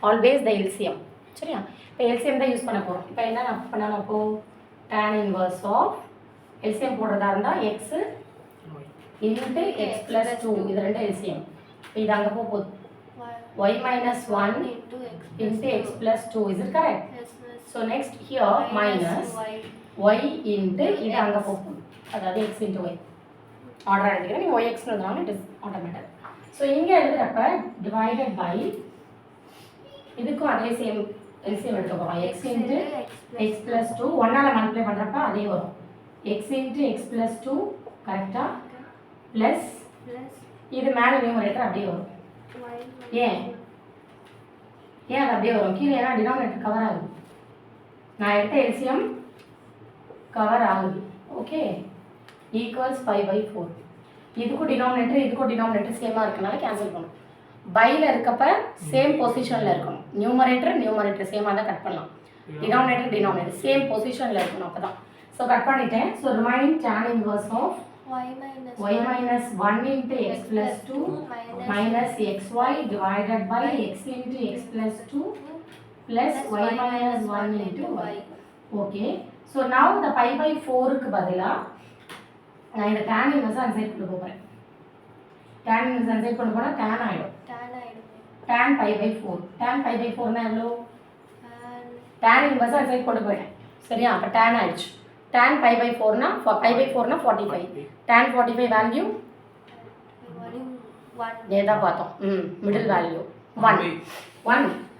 A: always the LCM சரியா இப்போ LCM தான் யூஸ் பண்ண போறோம் இப்போ என்ன பண்ணலாம் அப்போ tan inverse of LCM போடுறதா இருந்தா x into x plus 2 இது ரெண்டு LCM இது அங்க போகுது y minus 1 into x plus 2 is it correct so next here minus y into இது அங்க போகும் அதாவது x into y ஆர்டர் எடுத்துக்கிறேன் நீங்க yx னு எழுதலாம் இட் இஸ் ஆட்டோமேட்டிக் சோ இங்க எழுதுறப்ப divided by இதுக்கும் அதே சேம் எல்சிஎம் எடுக்க போகிறோம். X into x plus two ஒன்றால் மல்டிப்ளை பண்ணுறப்ப அதே வரும். X into x plus two கரெக்டாக ப்ளஸ் இது மேலே நியூமரேட்டர் அப்படியே வரும். ஏன் அது அப்படியே வரும் கீழே? ஏன்னா டினாமினேட்டர் கவர் ஆகுது. நான் எடுத்த எல்சிஎம் கவர் ஆகுது. Okay equals 5/4. இதுக்கும் டினாமினேட்டர் சேமாக இருக்கனால கேன்சல் பண்ணும். பையில் இருக்கப்ப சேம் பொசிஷனில் இருக்கணும். நியூமரேட்டர் சேமாக தான் கட் பண்ணலாம். டினாமினேட்டர் சேம் பொசிஷனில் இருக்கணும். அப்போ தான். ஸோ கட் பண்ணிட்டேன். ஸோ ரிமைனிங் tan inverse ஆஃப் y minus 1 into x plus 2 minus xy divided by x into x plus 2 plus y minus 1 into y. Okay. So now the pi/4க்கு பதிலா நான் இந்த tan inverse அன்சைட் கொண்டு போகிறேன். tan inverse அன்சைட் கொண்டு போனால் tan ஆகிடும். tan pi/4. tan pi/4னா எவ்வளோ? tan inverse அன்சைட் கொண்டு போயிட்டேன். சரியா? அப்போ tan ஆயிடுச்சு. tan pi/4னா 45. tan 45 வேல்யூ ஏதா பார்த்தோம். Middle value 1.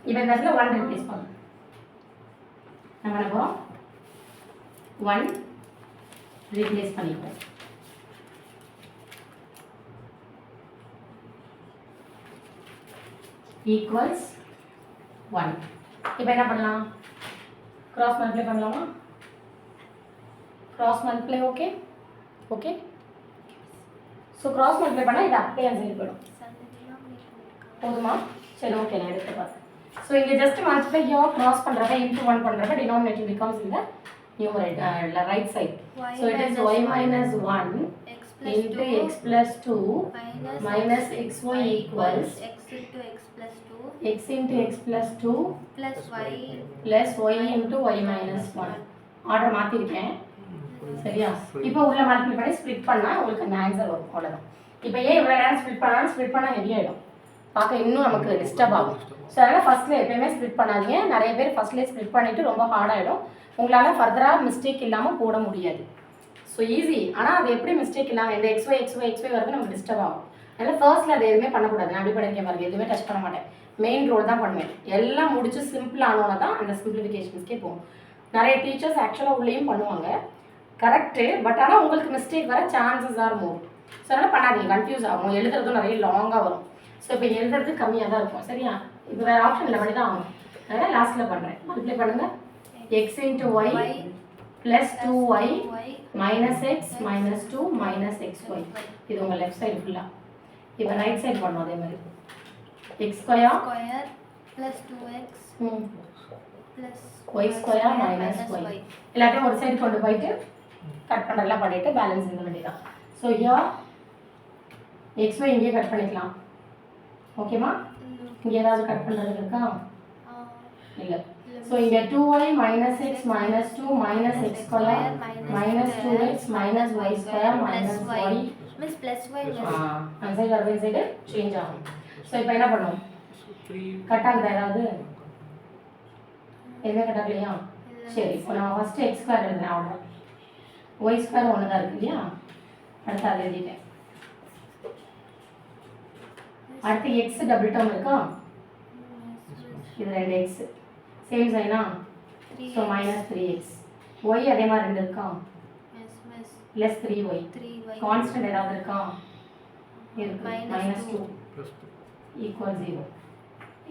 A: இப்போ இந்த இடத்துல 1 ரிப்ளேஸ் பண்ணணும். நம்ம என்ன போகிறோம்? 1 ரிப்ளேஸ் பண்ணிப்போம். ஈக்குவல்ஸ் 1. இப்போ என்ன பண்ணலாம்? கிராஸ் மல்டிப்ளை பண்ணலாமா? Cross multiply okay. So cross multiply பண்ணால் இது அப்படியே ஆன்சர் போயிடும். போதுமா? சரி ஓகே நான் எடுத்து பார்த்தேன். ஸோ இங்கே ஜஸ்ட் மல்டிப்ளை கிராஸ் பண்ணுறப்ப இன்ட்டு 1 பண்ணுறப்ப டினாமினேட்டர் பிகம்ஸ் இந்த numerator right side. So it is y minus 1 into x plus 2 minus xy equals x into x plus 2 plus y into y minus 1. Order மாற்றிருக்கேன். சரியா? இப்போ உள்ள multiply பண்ணி split பண்ணால் உங்களுக்கு அந்த ஆன்சர் வரும். அவ்வளோதான். இப்போ ஏன் இவ்வளோ நேரம் ஸ்ப்ளிட் பண்ணால் ஹெவி ஆகிடும். பார்க்க இன்னும் நமக்கு டிஸ்டர்ப் ஆகும். ஸோ அதனால் ஃபஸ்ட்டில் எப்பயுமே ஸ்ப்ளிட் பண்ணாதீங்க. நிறைய பேர் ஃபஸ்ட்லேயே ஸ்ப்ளிட் பண்ணிவிட்டு ரொம்ப ஹார்டாகிடும். உங்களால் ஃபர்தராக மிஸ்டேக் இல்லாமல் போட முடியாது. So easy. ஆனால் அது எப்படி மிஸ்டேக் இல்லாமல் இந்த எக்ஸ்ஒய் வரைக்கும் நமக்கு டிஸ்டர்ப் ஆகும். அதனால் ஃபர்ஸ்ட்டில் அது எதுவுமே பண்ணக்கூடாது. நான் அப்படி பண்ணியிருக்கேன் பாருங்க. எதுவுமே டச் பண்ண மாட்டேன். மெயின் ரோல் தான் பண்ணுவேன். எல்லாம் முடிச்சு சிம்பிள் ஆனோன்னு தான் அந்த சிம்பிளிஃபிகேஷன்ஸ்க்கே போகும். நிறைய டீச்சர்ஸ் ஆக்சுவலாக உள்ளேயும் பண்ணுவாங்க. கரெக்டு. பட் ஆனால் உங்களுக்கு மிஸ்டேக் வர சான்சஸ் ஆர் மோர். ஸோ அதனால் பண்ணாதீங்க. கன்ஃபியூஸ் ஆகும். எழுதுறதும் நிறைய லாங்காக வரும். ஸோ இப்போ எழுதுறது கம்மியாக தான் இருக்கும். சரியா? இப்போ வேறு ஆப்ஷன் இல்லை பண்ணி தான் ஆகும். அதனால் லாஸ்ட்டில் பண்ணுறேன். மல்டிப்ளை பண்ணுங்கள். x into y plus 2y minus x minus 2 minus xy. இது உங்கள் லெஃப்ட் சைடு ஃபுல்லாக. இப்போ ரைட் சைடு பண்ணணும் அதே மாதிரி. x square plus 2x plus y square minus y. எல்லாத்தையும் ஒரு சைடு கொண்டு போயிட்டு கட் பண்ணுறதெல்லாம் பண்ணிவிட்டு பேலன்ஸ் இந்த வேண்டியதான். ஸோ ஹியர் xy இங்கேயே கட் பண்ணிக்கலாம். ஓகேம்மா? இங்கே ஏதாவது கட் பண்ணுறது இருக்கா? இல்லை. So இங்க 2y minus x minus 2 minus x square minus 2x minus y square minus y
B: miss plus y
A: answer வரவே சைடு சேஞ்ச் ஆகும். சோ இப்போ என்ன பண்ணுவோம்? கட் ஆகுதா ஏதாவது? எதுவும் கட் ஆகலையா? சரி இப்போ நான் ஃபர்ஸ்ட் x ஸ்கொயர் எழுதுறேன். அவ்வளோ y ஸ்கொயர் ஒன்று தான் இருக்கு இல்லையா? அடுத்து அதை எழுதிட்டேன். அடுத்து x டபுள் டேர்ம் இருக்கா? இது 2x சேம் சைனா? So minus 3x. ஒய் அதே மாதிரி ரெண்டு இருக்கா? Plus 3y. கான்ஸ்டன்ட் ஏதாவது இருக்கா? இருக்கு. Minus 2 equal 0.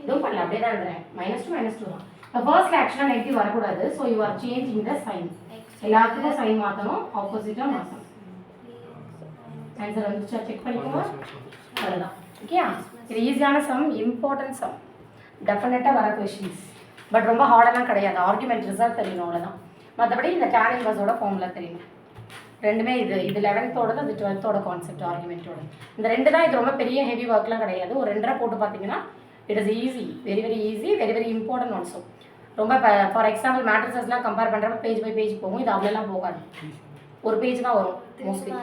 A: இதுவும் பண்ணல அப்படியே தான் எழுதுறேன். -2 தான். இப்போ ஃபர்ஸ்ட்ல ஆக்சுவலாக நெகட்டிவ் வரக்கூடாது. So you are changing the sign. எல்லாத்துக்கும் சைன் மாற்றணும். ஆப்போசிட்டாக மாற்றணும். ஆன்சர் வந்துச்சா? செக் பண்ணிக்கோங்க. அவ்வளோதான். ஓகேயா? இது ஈஸியான சம், இம்பார்ட்டன்ட் சம். டெஃபினட்டாக வர கொஷின்ஸ். பட் ரொம்ப ஹார்டெல்லாம் கிடையாது. ஆர்குமெண்ட் ரிசல்ட் தெரியணும் அவ்வளோதான். மற்றபடி இந்த tan inverse ஃபார்முலா தெரியணும். ரெண்டுமே இது 11th அது 12th கான்செப்ட் ஆர்குமெண்ட்டோட. இந்த ரெண்டு தான். இது ரொம்ப பெரிய ஹெவி ஒர்க்லாம் கிடையாது. ஒரு 2 போட்டு பார்த்தீங்கன்னா it is easy. Very easy. Very important also. ரொம்ப ஃபார் எக்ஸாம்பிள் மேட்ரிசஸ்லாம் கம்பேர் பண்ணுறப்ப பேஜ் பை பேஜ் போகும். இது அவ்வளோலாம் போகாது. ஒரு பேஜ் தான் வரும் மோஸ்ட்லி.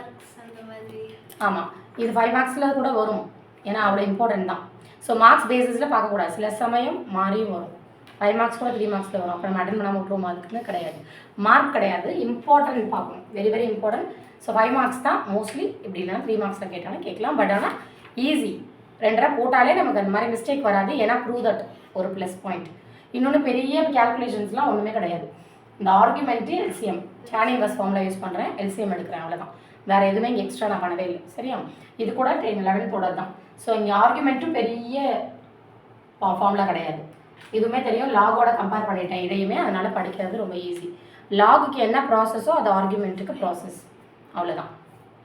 A: ஆமாம். இது 5 மார்க்ஸில் கூட வரும். ஏன்னா அவ்வளோ இம்பார்ட்டன்ட் தான். ஸோ மார்க்ஸ் பேசிஸில் பார்க்கக்கூடாது. சில சமயம் மாறியும் வரும். 5 மார்க்ஸ் கூட 3 மார்க்ஸில் வரும். அப்புறம் அட்டன் பண்ணாமல் விட்டுருவோம். அதுக்குன்னு கிடையாது. மார்க் கிடையாது. இம்பார்ட்டன்ட் பார்க்கணும். Very important. ஸோ 5 மார்க்ஸ் தான் மோஸ்ட்லி. இப்படி இல்லைனா 3 மார்க்ஸில் கேட்டாலும் கேட்கலாம். பட் ஆனால் ஈஸி. 2 போட்டாலே நமக்கு அந்த மாதிரி மிஸ்டேக் வராது. ஏன்னா ப்ரூவ் தட் ஒரு ப்ளஸ் பாயிண்ட். இன்னொன்று பெரிய கேல்குலேஷன்ஸ்லாம் ஒன்றுமே கிடையாது. இந்த argument LCM tan inverse formula use பண்ணுறேன், எல்சிஎம் எடுக்கிறேன், அவ்வளோதான். வேறு எதுவுமே இங்கே எக்ஸ்ட்ரா நான் பண்ணவே இல்லை. சரியா? இது கூட 11 தான். ஸோ இங்கே ஆர்குமெண்ட்டும் பெரிய ஃபார்முலா கிடையாது. இதுவுமே தெரியும், லாகோட கம்பேர் பண்ணிட்டேன் இதையுமே, அதனால் படிக்கிறது ரொம்ப ஈஸி. லாகுக்கு என்ன ப்ராசஸோ அது ஆர்குமெண்ட்டுக்கு ப்ராசஸ், அவ்வளோதான்.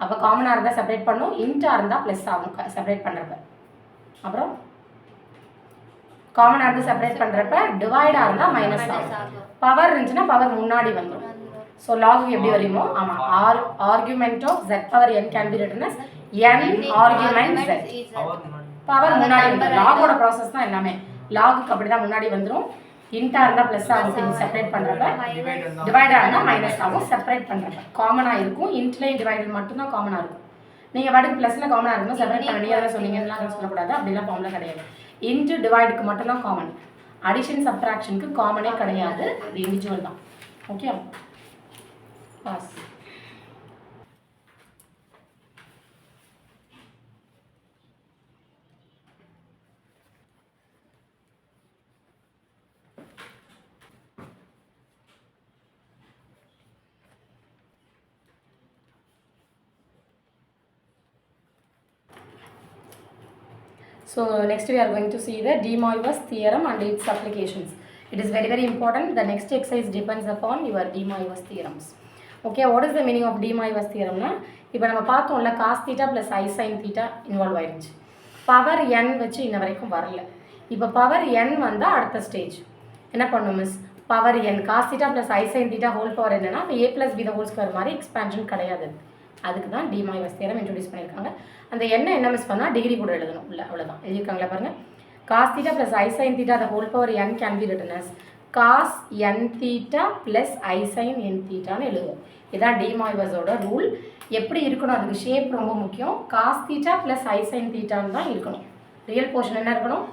A: அப்போ காமனாக இருந்தால் செப்பரேட் பண்ணும், இன்ட்டாக இருந்தால் ப்ளஸ் ஆகும் செப்பரேட் பண்ணுறப்ப. அப்புறம் காமனாக இருந்து செப்பரேட் பண்ணுறப்ப டிவைடாக இருந்தால் மைனஸ் ஆகும். பவர் இருந்துச்சுன்னா பவர் முன்னாடி வந்துடும். ஸோ லாகுக்கு எப்படி வருமோ, ஆமாம், argument of z power n can be written as n argument z. Power முன்னாடி வந்துடும். லாகோட ப்ராசஸ் தான் எல்லாமே. லாகுக்கு அப்படி தான் முன்னாடி வந்துடும். இன்ட்டாக இருந்தால் ப்ளஸ் ஆகும் செப்பரேட் பண்ணுறப்ப, டிவைடாக இருந்தால் மைனஸ் ஆகும் செப்பரேட் பண்ணுறப்ப. காமனாக இருக்கும், இன்ட்லேயும் டிவைடட் மட்டும்தான் காமனாக இருக்கும். நீங்கள் பாட்டுக்கு ப்ளஸில் காமனாக இருக்கணும், செப்பரேட் பண்ண வேண்டியதாக சொன்னீங்கன்னா சொல்லக்கூடாது, அப்படிலாம் ஃபார்முலா கிடையாது. இன்ட்டு டிவைடுக்கு மட்டும்தான் காமன், அடிஷன் சப்ட்ராக்ஷனுக்கு காமனே கிடையாது, அது இண்டிவிஜுவல் தான். Okay, pass. So next we are going to see the De Moivre's theorem and its applications. It is very important. The next exercise depends upon your De Moivre's theorems. Okay, what is the meaning of De Moivre's theorem? இப்போ நம்ம பார்த்தோம்ல cos theta plus I sin theta involve ஆயிருந்துச்சு. Power n வச்சு இன்ன வரைக்கும் வரல. இப்போ power n வந்தால் அடுத்த ஸ்டேஜ் என்ன பண்ணும் miss? Power n cos theta plus I sin theta whole power என்னன்னா இப்போ a plus b the whole square மாதிரி எக்ஸ்பேன்ஷன் கிடையாது. அதுக்கு தான் De Moivre's theorem இன்ட்ரோடியூஸ் பண்ணியிருக்காங்க. அந்த என்ன மிஸ் பண்ணால் டிகிரி கூட எழுதணும் இல்லை, அவ்வளோதான். எழுதியிருக்காங்களா பாருங்கள். cos theta plus I sin theta the whole power n can be written as cos n theta plus I sin n thetaன்னு எழுதுவோம். இதான் De Moivre'ஸோட ரூல். எப்படி இருக்கணும், அதுக்கு ஷேப் ரொம்ப முக்கியம். cos theta plus I sin thetaன்னு தான் இருக்கணும். ரியல் போர்ஷன் என்ன இருக்கணும்?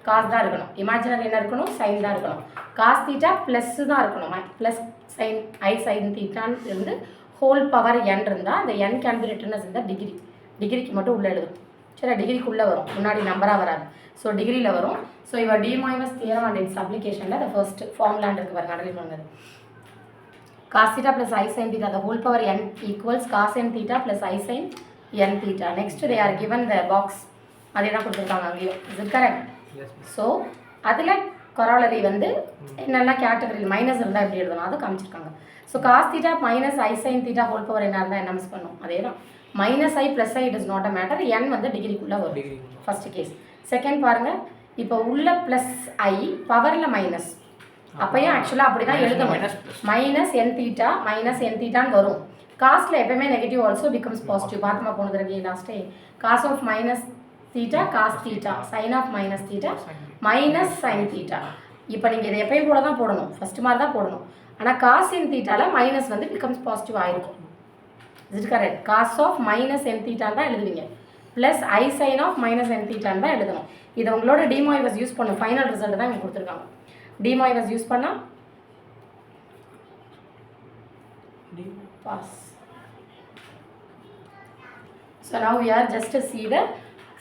A: காஸ் தான் இருக்கணும். இமேஜினரி என்ன இருக்கணும்? சைன் தான் இருக்கணும். cos theta ப்ளஸ் தான் இருக்கணும். ப்ளஸ் சைன் I sin thetaன்னு இருந்து ஹோல் பவர் n இருந்தால் அந்த n can be written as இந்த டிகிரி. டிகிரிக்கு மட்டும் உள்ளே எழுதும். சரி, டிகிரிக்குள்ளே வரும், முன்னாடி நம்பராக வராது. ஸோ டிகிரியில் வரும். ஸோ இவர் De Moivre's theorem and its applicationல the first ஃபார்முலான்னு இருக்கு பாருங்க, அடலி பண்ணுங்க. cos theta plus I sin theta the whole power n equals cos n theta plus I sin n theta. Next they are given the box. அதே தான் கொடுத்துருக்காங்க அங்கேயும். Is it correct?
C: Yes.
A: So அதில் கொராலரி வந்து என்னெல்லாம் கேட்டகரியில் மைனஸ் இருந்தால் எப்படி எழுதணும் அதை காமிச்சிருக்காங்க. So cos theta minus I sin theta whole power என்ன இருந்தால் என்ன மிஸ் பண்ணும்? அதே தான், minus I plus I it is not a matter. n வந்து டிகிரிக்குள்ளே வரும். First case. செகண்ட் பாருங்கள், இப்போ உள்ள ப்ளஸ் ஐ பவரில் மைனஸ், அப்போயும் ஆக்சுவலாக அப்படி தான் எழுதணும். Minus n theta minus n தீட்டான்னு வரும். காஸ்ட்டில் எப்பவுமே நெகட்டிவ் ஆல்சோ பிகம்ஸ் பாசிட்டிவ். பார்த்தமா போனது இருக்கு லாஸ்ட்டே. Cos of minus theta cos theta, sine of minus theta minus sine theta. இப்போ நீங்கள் இதை எப்பயும் போல தான் போடணும், ஃபஸ்ட்டு மாதிரி தான் போடணும். ஆனால் காஸ் இன் தீட்டாவில் மைனஸ் வந்து பிகம்ஸ் பாசிட்டிவ் ஆயிருக்கும். Is correct? Cos of minus n தீட்டான்னு தான் எழுதுவீங்க, plus I sine of minus n தீட்டான்னு தான் எழுதணும். இதை உங்களோட De Moivre's யூஸ் பண்ணும். ஃபைனல் ரிசல்ட் தான் இவங்க கொடுத்துருக்காங்க. De Moivre's யூஸ் பண்ணால் pass. So now we are just to see the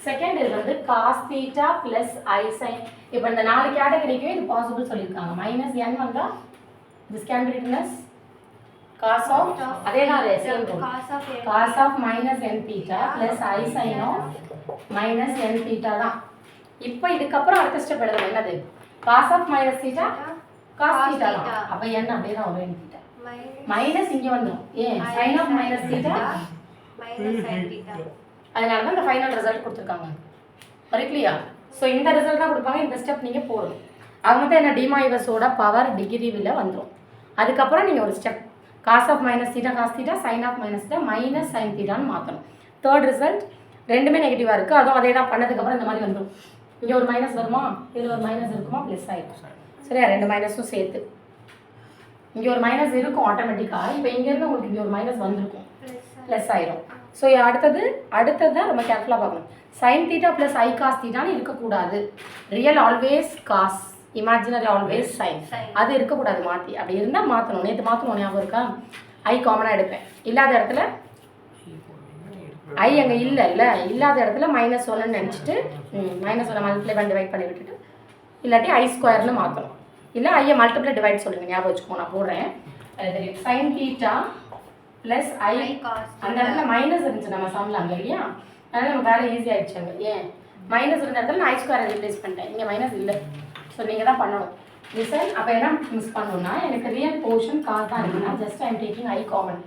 A: second இது வந்து cos theta plus I sin. இப்போ இந்த 4 கேட்டகரிக்கும் இது பாசிபிள் சொல்லியிருக்காங்க. மைனஸ் n வந்தால் this can be written as cos of, அதே தான் same rule, cos of minus n theta plus I sin of minus n theta தான். இப்போ இதுக்கப்புறம் அடுத்த ஸ்டெப் எழுதணும். என்னது? cos of minus theta cos theta தான். அப்போ n அப்படியே தான் வரும், n theta மைனஸ் இங்கே வந்துடும். ஏன்? sin of minus theta
B: minus sin theta.
A: அதனால தான் இந்த ஃபைனல் ரிசல்ட் கொடுத்துருக்காங்க. Very clear? ஸோ இந்த ரிசல்ட் தான் கொடுப்பாங்க. இந்த ஸ்டெப் நீங்கள் போடணும். அது மட்டும் என்ன, De Moivre'ஸோட பவர் டிகிரிவில் வந்துடும். அதுக்கப்புறம் நீங்கள் ஒரு step cos of minus theta cos theta sin of minus theta minus sin thetaன்னு மாற்றணும். தேர்ட் ரிசல்ட் ரெண்டுமே நெகட்டிவாக இருக்குது, அதுவும் அதே தான். பண்ணதுக்கப்புறம் இந்த மாதிரி வந்துடும். இங்கே ஒரு மைனஸ் வருமா, இதில் ஒரு மைனஸ் இருக்குமா, ப்ளஸ் ஆகிருக்கும். சரியா? ரெண்டு மைனஸும் சேர்த்து இங்கே ஒரு மைனஸ் இருக்கும் ஆட்டோமேட்டிக்காக. இப்போ இங்கேருந்து உங்களுக்கு இங்கே ஒரு மைனஸ் வந்திருக்கும், ப்ளஸ் ஆயிரும். ஸோ அடுத்தது தான் ரொம்ப கேர்ஃபுல்லாக பார்க்கணும். Sine theta plus i cos தீட்டான்னு இருக்கக்கூடாது. Real always cos, imaginary always sine. அது இருக்கக்கூடாது, மாற்றி. அப்படி இருந்தால் மாற்றணும். நேற்று மாற்றணும், ஞாபகம் இருக்கா? ஐ காமனாக எடுப்பேன். இல்லாத இடத்துல ஐ அங்கே இல்லை இல்லாத இடத்துல -1 நினச்சிட்டு -1 மல்டிப்ளை பண்ணி டிவைட் பண்ணி விட்டுட்டு இல்லாட்டி ஐ ஸ்கொயர்னு மாற்றணும். இல்லை ஐயை மல்டிப்ளை டிவைட் சொல்லுங்கள், ஞாபகம் வச்சுக்கோ, நான் போடுறேன். சைன் தீட்டா ப்ளஸ் ஐ, அந்த இடத்துல மைனஸ் இருந்துச்சு நம்ம சம்மில் அங்கே இல்லையா, அதனால் நம்ம வேலை ஈஸி ஆகிடுச்சு அங்கே. ஏன் மைனஸ் இருந்த இடத்துல நான் ஐ ஸ்கொயரை ரீப்ளேஸ் பண்ணிட்டேன், இங்கே மைனஸ் இல்லை. ஸோ நீங்கள் தான் பண்ணணும். லிசன். அப்போ என்ன மிஸ் பண்ணணும்னா, எனக்கு ரியல் போர்ஷன் காஸ் தான் இருக்குன்னா just I am taking I common.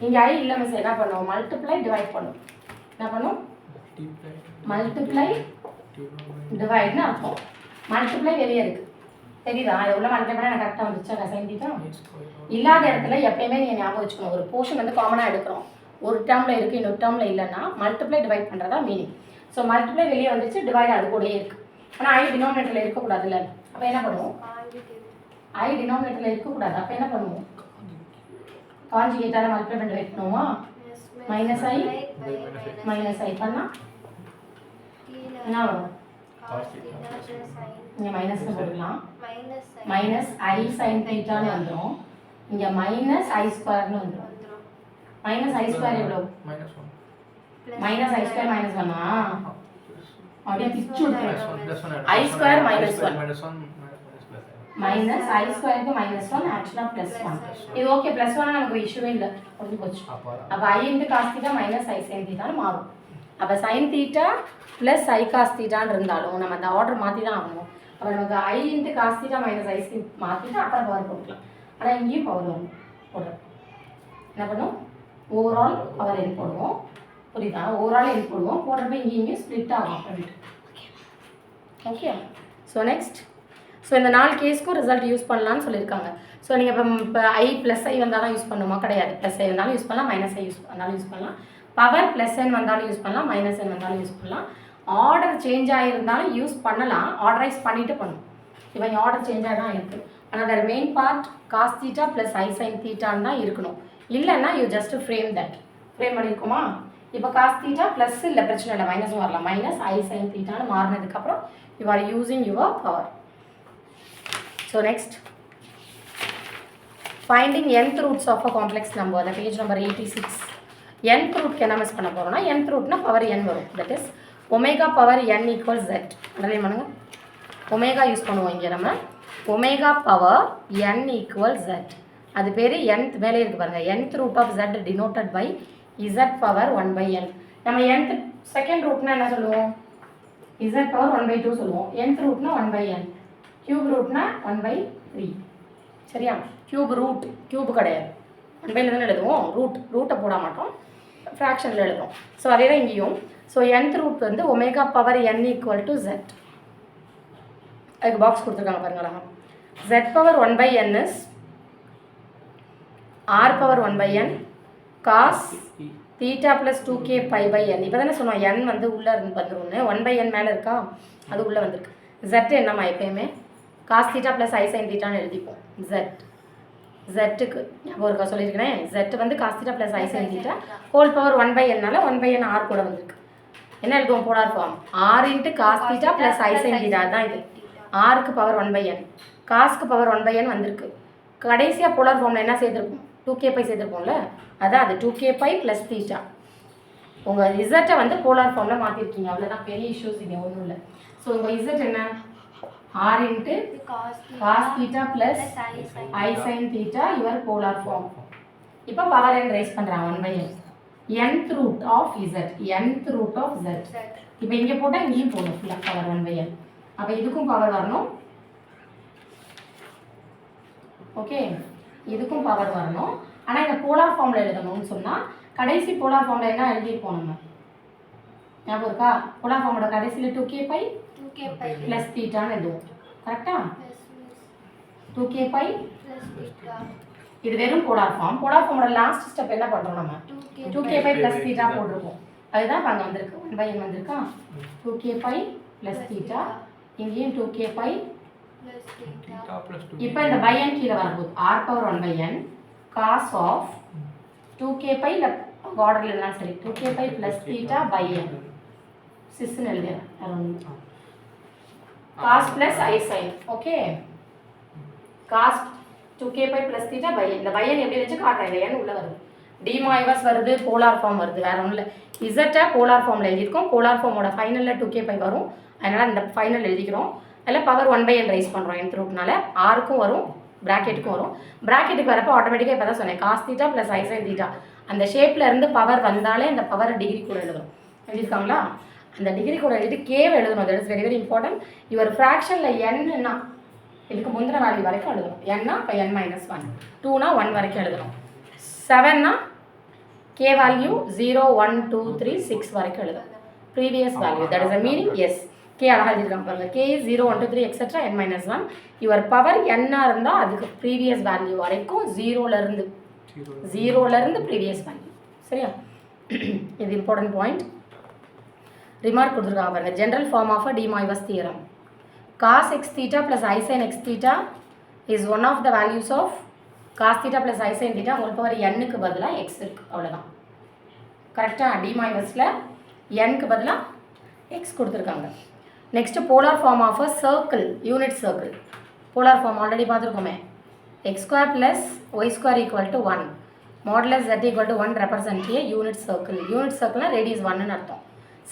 A: இங்கே ஐ இல்லை மிஸ், என்ன பண்ணுவோம், மல்டிப்ளை டிவைட் பண்ணும். என்ன பண்ணும், மல்டிப்ளை டிவைட்னு அர்த்தம். மல்டிப்ளை வெளியே இருக்குது தெரியுதா, எவ்வளோ மல்டிப்ளை பண்ணால் எனக்கு கரெக்டாக வந்துச்சா சைன் தீட்டா. இல்லாத இடத்துல எப்பயுமே நீங்கள் ஞாபகம் வச்சுக்கணும், ஒரு போர்ஷன் வந்து காமனாக எடுக்கிறோம், ஒரு டேர்மில் இருக்குது இன்னொரு டேர்மில் இல்லைன்னா மல்டிப்ளை டிவைட் பண்ணுறதா மீனிங். ஸோ மல்டிப்ளை வெளியே வந்துச்சு, டிவைட் அது கூடயே இருக்குது. ஆனால் ஐ டினாமினேட்டரில் இருக்கக்கூடாதுல்ல, அப்போ என்ன பண்ணுவோம், ஐ டினாமினேட்டரில் இருக்கக்கூடாது. அப்போ என்ன பண்ணுவோம், கான்ஜுகேட்டால் மல்டிப்ளை பண்ணி டிவைட் பண்ணுவோமா, மைனஸ் ஐ பண்ணால் என்ன வரும், இங்கே மைனஸ்னு போட்டுக்கலாம், மைனஸ் ஐ சைன் தீட்டான்னு வந்துடும். இங்கே மைனஸ் ஐ ஸ்கொயர்னு வந்துடும். மைனஸ் ஐ ஸ்கொயர் எவ்வளோ, மைனஸ் ஐ ஸ்கொயர் மைனஸ் ஒன்னா, அப்படியே பிச்சு விட்டுருவேன். ஐ ஸ்கொயர் மைனஸ் ஒன், மைனஸ் ஐ ஸ்கொயருக்கு மைனஸ் ஒன், ஆக்சுவலாக ப்ளஸ் ஒன். இது ஓகே, ப்ளஸ் ஒன்னா நமக்கு இஷ்யூவே இல்லை, முடிஞ்சு போச்சு. அப்போ ஐ into cos theta minus I sine தீட்டான்னு மாறும். அப்போ sign theta plus i cos தீட்டான்னு இருந்தாலும் நம்ம அந்த ஆர்டர் மாற்றி தான் ஆகணும். அப்போ நமக்கு ஐ into cos theta minus I sign மாற்றிட்டு அப்புறம் பவர் போட்டுக்கலாம். ஆனால் இங்கேயும் பவர் வரும் போடுறோம். என்ன பண்ணும், ஓவரால் பவர் என் போடுவோம், புரியுதா, ஓவரால் என் போடுவோம், போடுறப்ப இங்கேயும் ஸ்ப்ளிட் ஆகும் அப்படின்ட்டு. ஓகே. ஸோ நெக்ஸ்ட், ஸோ இந்த 4 கேஸ்க்கும் ரிசல்ட் யூஸ் பண்ணலான்னு சொல்லியிருக்காங்க. ஸோ நீங்கள் இப்போ ஐ ப்ளஸ் ஐ வந்தால் தான் யூஸ் பண்ணுமா, கிடையாது. ப்ளஸ் ஐ வந்தாலும் யூஸ் பண்ணலாம், மைனஸ் ஐ வந்தாலும் யூஸ் பண்ணலாம். பவர் ப்ளஸ் என் வந்தாலும் யூஸ் பண்ணலாம், மைனஸ் என் வந்தாலும் யூஸ் பண்ணலாம். ஆர்டர் சேஞ்ச் ஆகிருந்தாலும் யூஸ் பண்ணலாம், ஆர்டரைஸ் பண்ணிவிட்டு பண்ணணும். இப்போ இங்கே ஆர்டர் சேஞ்ச் ஆகி தான் இருக்குது. ஆனால் அதோட main part cos theta plus ஐ சைன் தீட்டான்னு தான் இருக்கணும். இல்லைன்னா you just frame that. Frame பண்ணியிருக்குமா, இப்போ காஸ் தீட்டா ப்ளஸ் இல்லை பிரச்சனை இல்லை, மைனஸும் வரலாம். மைனஸ் ஐ சைன் தீட்டான்னு மாறினதுக்கப்புறம் you are using your power. So next, finding nth roots of a complex number. அந்த பேஜ் நம்பர் 86. nth ரூட்க்கு என்ன மிஸ் பண்ண போகிறோம்னா, nth ரூட்னா பவர் n வரும். That is omega power n equals z. அதெல்லாம் பண்ணுங்க, ஒமேகா யூஸ் பண்ணுவோம் இங்கே நம்ம. Omega power n equal z. அது பேர் nth மேலே இருக்குது பாருங்கள். nth root of z denoted by z power 1/n. நம்ம nth செகண்ட் ரூட்னா என்ன சொல்லுவோம், z பவர் 1/2 சொல்லுவோம். nth ரூட்னா 1/n. கியூப் ரூட்னா 1/3. சரியா, கியூப் ரூட், கியூப் கிடையாது, 1/3 தானே எழுதுவோம். ரூட்டை போட மாட்டோம், ஃப்ராக்ஷனில் எழுதுவோம். ஸோ அதே தான் இங்கேயும். ஸோ nth ரூட் வந்து omega power n equal to z. அதுக்கு பாக்ஸ் கொடுத்துருக்காங்க பாருங்களா. z power 1/n is r power 1/n cos theta plus 2k π/n. இப்போ தானே சொன்னோம் n வந்து உள்ளே வந்துரும்னு. 1/n மேலே இருக்கா, அது உள்ளே வந்திருக்கு. z என்னம்மா எப்பயுமே காஸ் தீட்டா ப்ளஸ் ஐ சைன் தீட்டான்னு எழுதிப்போம். ஜெட்டுக்கு ஞாபகம் இருக்கா சொல்லியிருக்கிறேன். ஜெட் வந்து காஸ் தீட்டா ப்ளஸ் ஐ சைன் தீட்டா ஹோல் பவர் 1/n-னால 1/n r கூட வந்திருக்கு. என்ன எழுதுவோம், polar form. r into cos theta plus ஐ சைன் தீட்டா தான் இது. ஆருக்கு பவர் 1/n, காஸ்க்கு பவர் 1/n வந்திருக்கு. கடைசியாக போலார் ஃபார்மில் என்ன சேர்த்துருப்போம், 2k π சேர்த்துருப்போம்ல, அதான் அது 2k π ப்ளஸ் தீட்டா. உங்கள் இசட்டை வந்து போலார் ஃபார்மில் மாற்றிருக்கீங்க, அவ்வளோதான், பெரிய இஷ்யூஸ் இங்கே ஒன்றும் இல்லை. ஸோ உங்கள் இசட் என்ன, r into cos theta plus I sine theta your polar form. இப்போ பவர் n ரைஸ் பண்ணுறான் 1/n. nth root of z, nth root of z. இப்போ இங்கே போட்டால் இங்கேயும் போகணும் ஃபுல்லாக பவர் 1/n. அப்போ இதுக்கும் பவர் வரணும், ஓகே, இதுக்கும் பவர் வரணும். ஆனால் இந்த போலார் ஃபார்மில் எழுதணும்னு சொன்னால் கடைசி போலார் ஃபார்மில் என்ன எழுதியிருப்போம் நம்ம, ஞாபகம் இருக்கா, போலார் ஃபார்மோட கடைசியில் 2k π ப்ளஸ் தீட்டான்னு எழுதுவோம். கரெக்டா, 2k π இது வெறும் போலார் ஃபார்ம். போலார் ஃபார்மோட லாஸ்ட் ஸ்டெப் என்ன பண்ணுறோம் நம்ம, 2k π ப்ளஸ் தீட்டா போட்டிருக்கோம். அதுதான் இப்போ அங்கே வந்திருக்கு, 1/n வந்திருக்கா. 2k π ப்ளஸ் தீட்டா, இங்கேயும் 2k π. இப்போ இந்த பை n கீழே வரும்போது r power 1/n cos of 2k π இல்லை ஆர்டரில் இருந்தாலும் சரி 2k π plus theta by n சிஸ்ன்னு எழுதுறேன். Cos plus I sine, okay, cos 2k π plus theta by n. இந்த பை n எப்படி வச்சு காட்டுறேன், இந்த n உள்ளே வருது, டிமாய்வஸ் வருது, போலார் ஃபார்ம் வருது, வேறு ஒன்றும் இல்லை. இசட்டை போலார் ஃபார்மில் எழுதியிருக்கோம், போலார் ஃபார்மோட ஃபைனலில் 2k π வரும், அதனால் இந்த ஃபைனல் எழுதிக்கிறோம். அதில் பவர் 1/n ரைஸ் பண்ணுறோம் nth ரூட்னால ஆருக்கும் வரும் ப்ராக்கெட்டுக்கும் வரும். ப்ராக்கெட்டுக்கு வரப்போ ஆட்டோமேட்டிக்காக இப்போ தான் சொன்னேன் cos θ ப்ளஸ் I sin θ அந்த ஷேப்பில் இருந்து பவர் வந்தாலே அந்த பவரை டிகிரி கூட எழுதணும். எழுதியிருக்காங்களா? அந்த டிகிரி கூட எழுதிட்டு கேவை எழுதணும். That is very very important. Your ஃப்ராக்ஷனில் என்னன்னா இதுக்கு முந்தின வேல்யூ வரைக்கும் எழுதணும். n-னா இப்போ n-1, 2-னா 1 வரைக்கும் எழுதணும். 7-னா k வேல்யூ 0 1 2 3 6 வரைக்கும் எழுதணும். Previous value that is a meaning. Yes k அழகாக எழுதியிருக்காங்க பாருங்கள். k is 0 1 2 3 etcetera n-1. Your power n-ஆ இருந்தால் அதுக்கு ப்ரீவியஸ் வேல்யூ வரைக்கும் ஜீரோலேருந்து ப்ரீவியஸ் வேல்யூ. சரியா? இது இம்பார்ட்டன்ட் பாயிண்ட். ரிமார்க் கொடுத்துருக்காங்க பாருங்கள். General form of a De Moivre's theorem. cos x theta plus I sin x theta is one of the values of cos theta plus I sin theta whole power n-க்கு பதிலாக x இருக்கு. அவ்வளோதான். கரெக்டாக? D மாய்வஸில் n-க்கு பதிலாக x கொடுத்துருக்காங்க. Next polar form of a circle, unit circle. Polar form already பார்த்துருக்கோமே. x² plus y² equal to 1 modulus z equal to 1 represent a unit circle. Unit சர்க்கிள்னா radius 1ன்னு அர்த்தம்.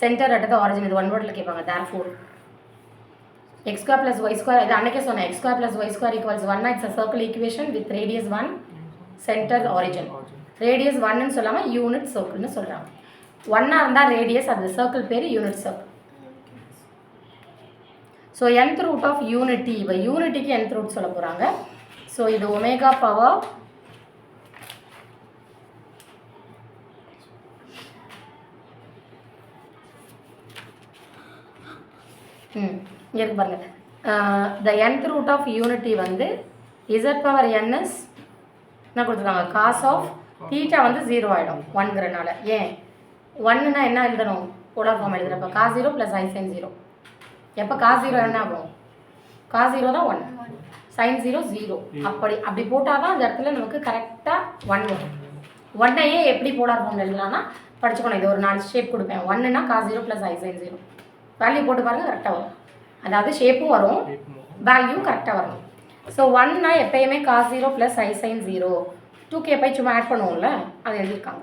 A: சென்டர் அட் த ஆரிஜின் இது 1 வேர்டில் கேட்பாங்க. therefore x² plus y² இது அன்னைக்கே சொன்னேன். x² plus y² equals 1 it's a circle equation with radius 1 center origin. radius 1ன்னு சொல்லாமல் யூனிட் சர்க்கிள்னு சொல்கிறாங்க. 1-ஆ இருந்தால் ரேடியஸ் அந்த சர்க்கிள் பேர் unit circle. So nth root of unity, இப்போ யூனிட்டிக்கு nth ரூட் சொல்ல போகிறாங்க. ஸோ இது ஒமேகா பவர் இங்கே இருக்கு பாருங்கள். த nth ரூட் ஆஃப் யூனிட்டி வந்து z பவர் n இஸ் என்ன கொடுத்துருக்காங்க? காஸ் ஆஃப் தீட்டா வந்து 0 ஆகிடும் 1ங்கிறனால. ஏன் 1ன்னா என்ன எழுதணும்? போலார் ஃபார்ம் எழுதுறப்ப cos 0 ப்ளஸ் I sin 0. எப்போ cos 0 என்ன ஆகும்? cos 0 தான் 1, sin 0 0. அப்படி போட்டால் தான் அந்த இடத்துல நமக்கு கரெக்டாக 1 வரும். 1ஐயே எப்படி போலார் ஃபார்ம் எழுதலாம்னா படிச்சுக்கணும். இது ஒரு 4 ஷேப் கொடுப்பேன். 1ன்னா cos 0 plus I sin 0 value போட்டு பாருங்கள் கரெக்டாக வரும். அதாவது ஷேப்பும் வரும் வேல்யூ கரெக்டாக வரும். ஸோ 1னா எப்பயுமே cos 0 plus I sin 0. 2k pi சும்மா ஆட் பண்ணுவோம்ல, அது எழுதியிருக்காங்க.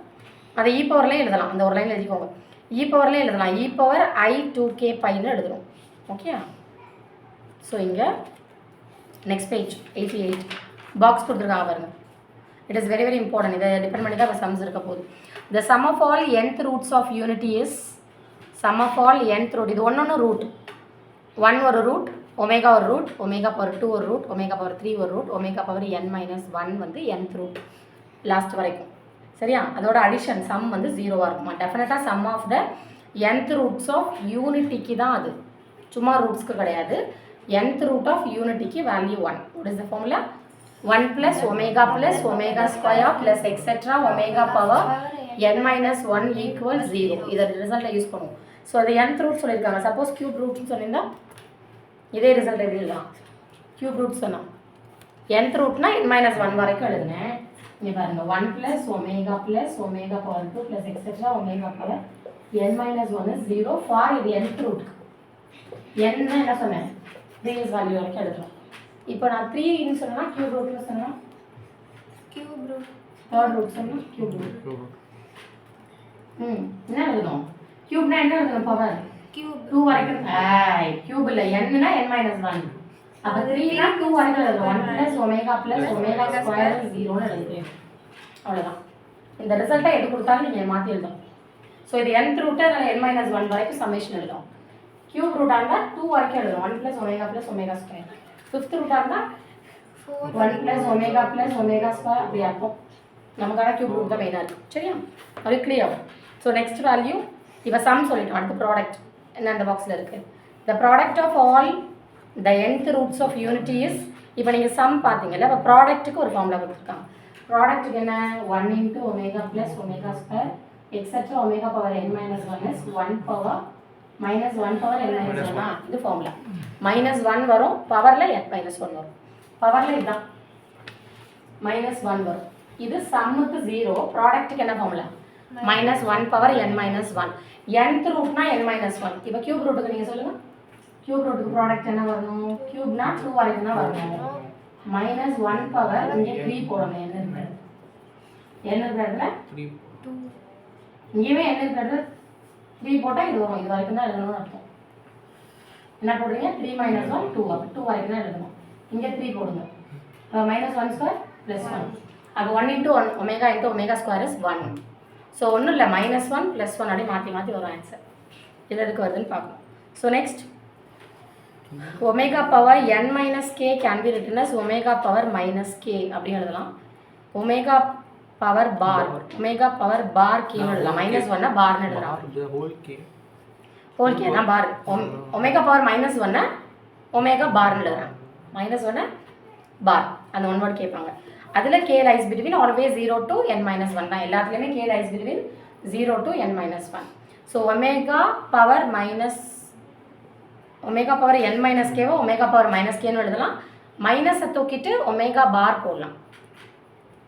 A: அதை இ பவர்லேயும் எழுதலாம். அந்த ஒரு லைனில் எழுதிக்கோங்க. இ பவர்லேயும் எழுதலாம். இ பவர் I 2k பைன்னு எழுதணும். ஓகே. ஸோ இங்கே நெக்ஸ்ட் பேஜ் 88 பாக்ஸ் கொடுத்துருக்காங்க பாருங்கள். It is very very important. இதை டிபெண்ட் பண்ணி தான் இப்போ சம்ஸ் இருக்க போகுது. The sum of all nth roots of unity is sum of all nth root. இது ஒன்று ரூட். 1 ஒரு ரூட், ஒமேகா ஒரு ரூட், ஒமேகா பவர் 2 ஒரு ரூட், ஒமேகா பவர் 3 ஒரு ரூட், ஒமேகா பவர் n-1 வந்து nth ரூட் லாஸ்ட் வரைக்கும். சரியா? அதோட அடிஷன் சம் வந்து 0வாக இருக்குமா? டெஃபினட்டாக sum of the nth roots of யூனிட்டிக்கு தான் அது, சும்மா ரூட்ஸ்க்கு கிடையாது. nth ரூட் ஆஃப் யூனிட்டிக்கு value 1. What is the formula? 1 + omega + omega square + etcetera omega power n-1 equal 0. இதை ரிசல்ட்டை யூஸ் பண்ணுவோம். ஸோ அது nth ரூட் சொல்லியிருக்காங்க. சப்போஸ் கியூப் ரூட்னு சொல்லியிருந்தா இதே ரிசல்ட் எழுதிடலாம். கியூப் ரூட் சொன்னால் nth ரூட்னா n-1 வரைக்கும் எழுதுனேன். இங்கே பாருங்கள். 1 + omega + omega power 2 + etcetera omega power n-1 is 0 for இது nth ரூட்டுக்கு. n என்ன சொன்னேன்? ப்ரீவியஸ் வேல்யூ வரைக்கும் எழுதுறோம். இப்போ நான் 3ன்னு சொன்னால் கியூப் ரூட்னு சொன்னால்
B: கியூப் ரூட்,
A: தேர்ட் ரூட் சொன்னால் கியூப் ரூட். என்ன எழுதணும்? கியூப்னா என்ன எழுதணும்? பவர்
B: கியூப்
A: 2 வரைக்கும். கியூப் இல்லை, n-னா n-1. அப்போ 3னா 2 வரைக்கும் எழுதும். 1 + ஒமேகா + ஒமேகா ஸ்கொயர் 0ன்னு எழுதுறேன். அவ்வளோதான். இந்த ரிசல்ட்டை எது கொடுத்தாலும் நீங்கள் மாற்றி எழுதும். ஸோ இது nth ரூட்டு, அதனால் n-1 வரைக்கும் சம்மேஷன் எழுதும். கியூப் ரூட்டாக இருந்தால் 2 வரைக்கும் எழுதும். 1 + ஒமேகா + ஒமேகா ஸ்கொயர். 5th ரூட்டாக இருந்தால் 1 + ஒமேகா + ஒமேகா ஸ்கொயர் அப்படி இருக்கும். நமக்கான கியூப் ரூட் தான் மெயினாக இருக்குது. சரியா? அது கிளியர். ஸோ நெக்ஸ்ட் வேல்யூ இப்போ சம் சொல்லிட்டோம். அடுத்து ப்ராடக்ட் என்ன அந்த பாக்ஸில் இருக்குது. The product of all the nth roots of unity is. இப்போ நீங்கள் சம் பார்த்தீங்கல்ல, இப்போ ப்ராடக்ட்டுக்கு ஒரு ஃபார்முலா கொடுத்துருக்காங்க. ப்ராடக்ட்டுக்கு என்ன? 1 × omega + omega square etcetera omega power n-1 is 1 power -1 power n-1. இது ஃபார்முலா. -1 வரும் பவரில் n-1 வரும். பவரில் இதுதான் -1 வரும். இது சம்முக்கு 0. ப்ராடக்ட்டுக்கு என்ன ஃபார்முலா? -1 power n-1. nth ரூட்னா n-1. இப்போ கியூப் ரூட்டுக்கு நீங்கள் சொல்லுங்கள். கியூப் ரூட்டுக்கு ப்ராடக்ட் என்ன வரணும்? கியூப்னா 2 வரைக்கும் தான் வரணும். -1 பவர் இங்கே 3 போடணும். என்ன இருக்கிறது? என்ன இருக்கிறதுல
C: 3.
A: இங்கேயுமே என்ன இருக்கிறது 3 போட்டால் இது வரும். இது வரைக்கும் தான் எழுதணும்னு அர்த்தம். என்ன போடுறீங்க 3 மைனஸ் 1 2 அப்போ 2 வரைக்கும் தான் எழுதணும். இங்கே 3 போடுங்க. -1 ஸ்கொயர் ப்ளஸ் 1. அப்போ 1 into 1 omega into omega square is 1. So ஒன்றும் இல்லை -1 + 1 அப்படி மாற்றி மாற்றி வரும் ஆன்சர். இது எதுக்கு வருதுன்னு பார்க்கணும். So next omega power n minus k can be written as omega power minus k அப்படின்னு எழுதலாம். ஒமேகா பவர் பார் கேன்னு எழுதலாம். -1 பார்னு எழுதலாம். ஹோல் கே தான் பார். ஒமேகா பவர் -1 ஒமேகா பார்னு எழுதுறாங்க. -1 பார் அந்த ஒன் வேர்ட் கேட்பாங்க. அதில் k lies between always 0 to n-1 தான். எல்லாத்துலேயுமே k lies between 0 to n-1. So omega power n minus கேவோ ஒமேகா பவர் -கேன்னு எழுதலாம். மைனஸை தூக்கிட்டு ஒமேகா பார் போடலாம்.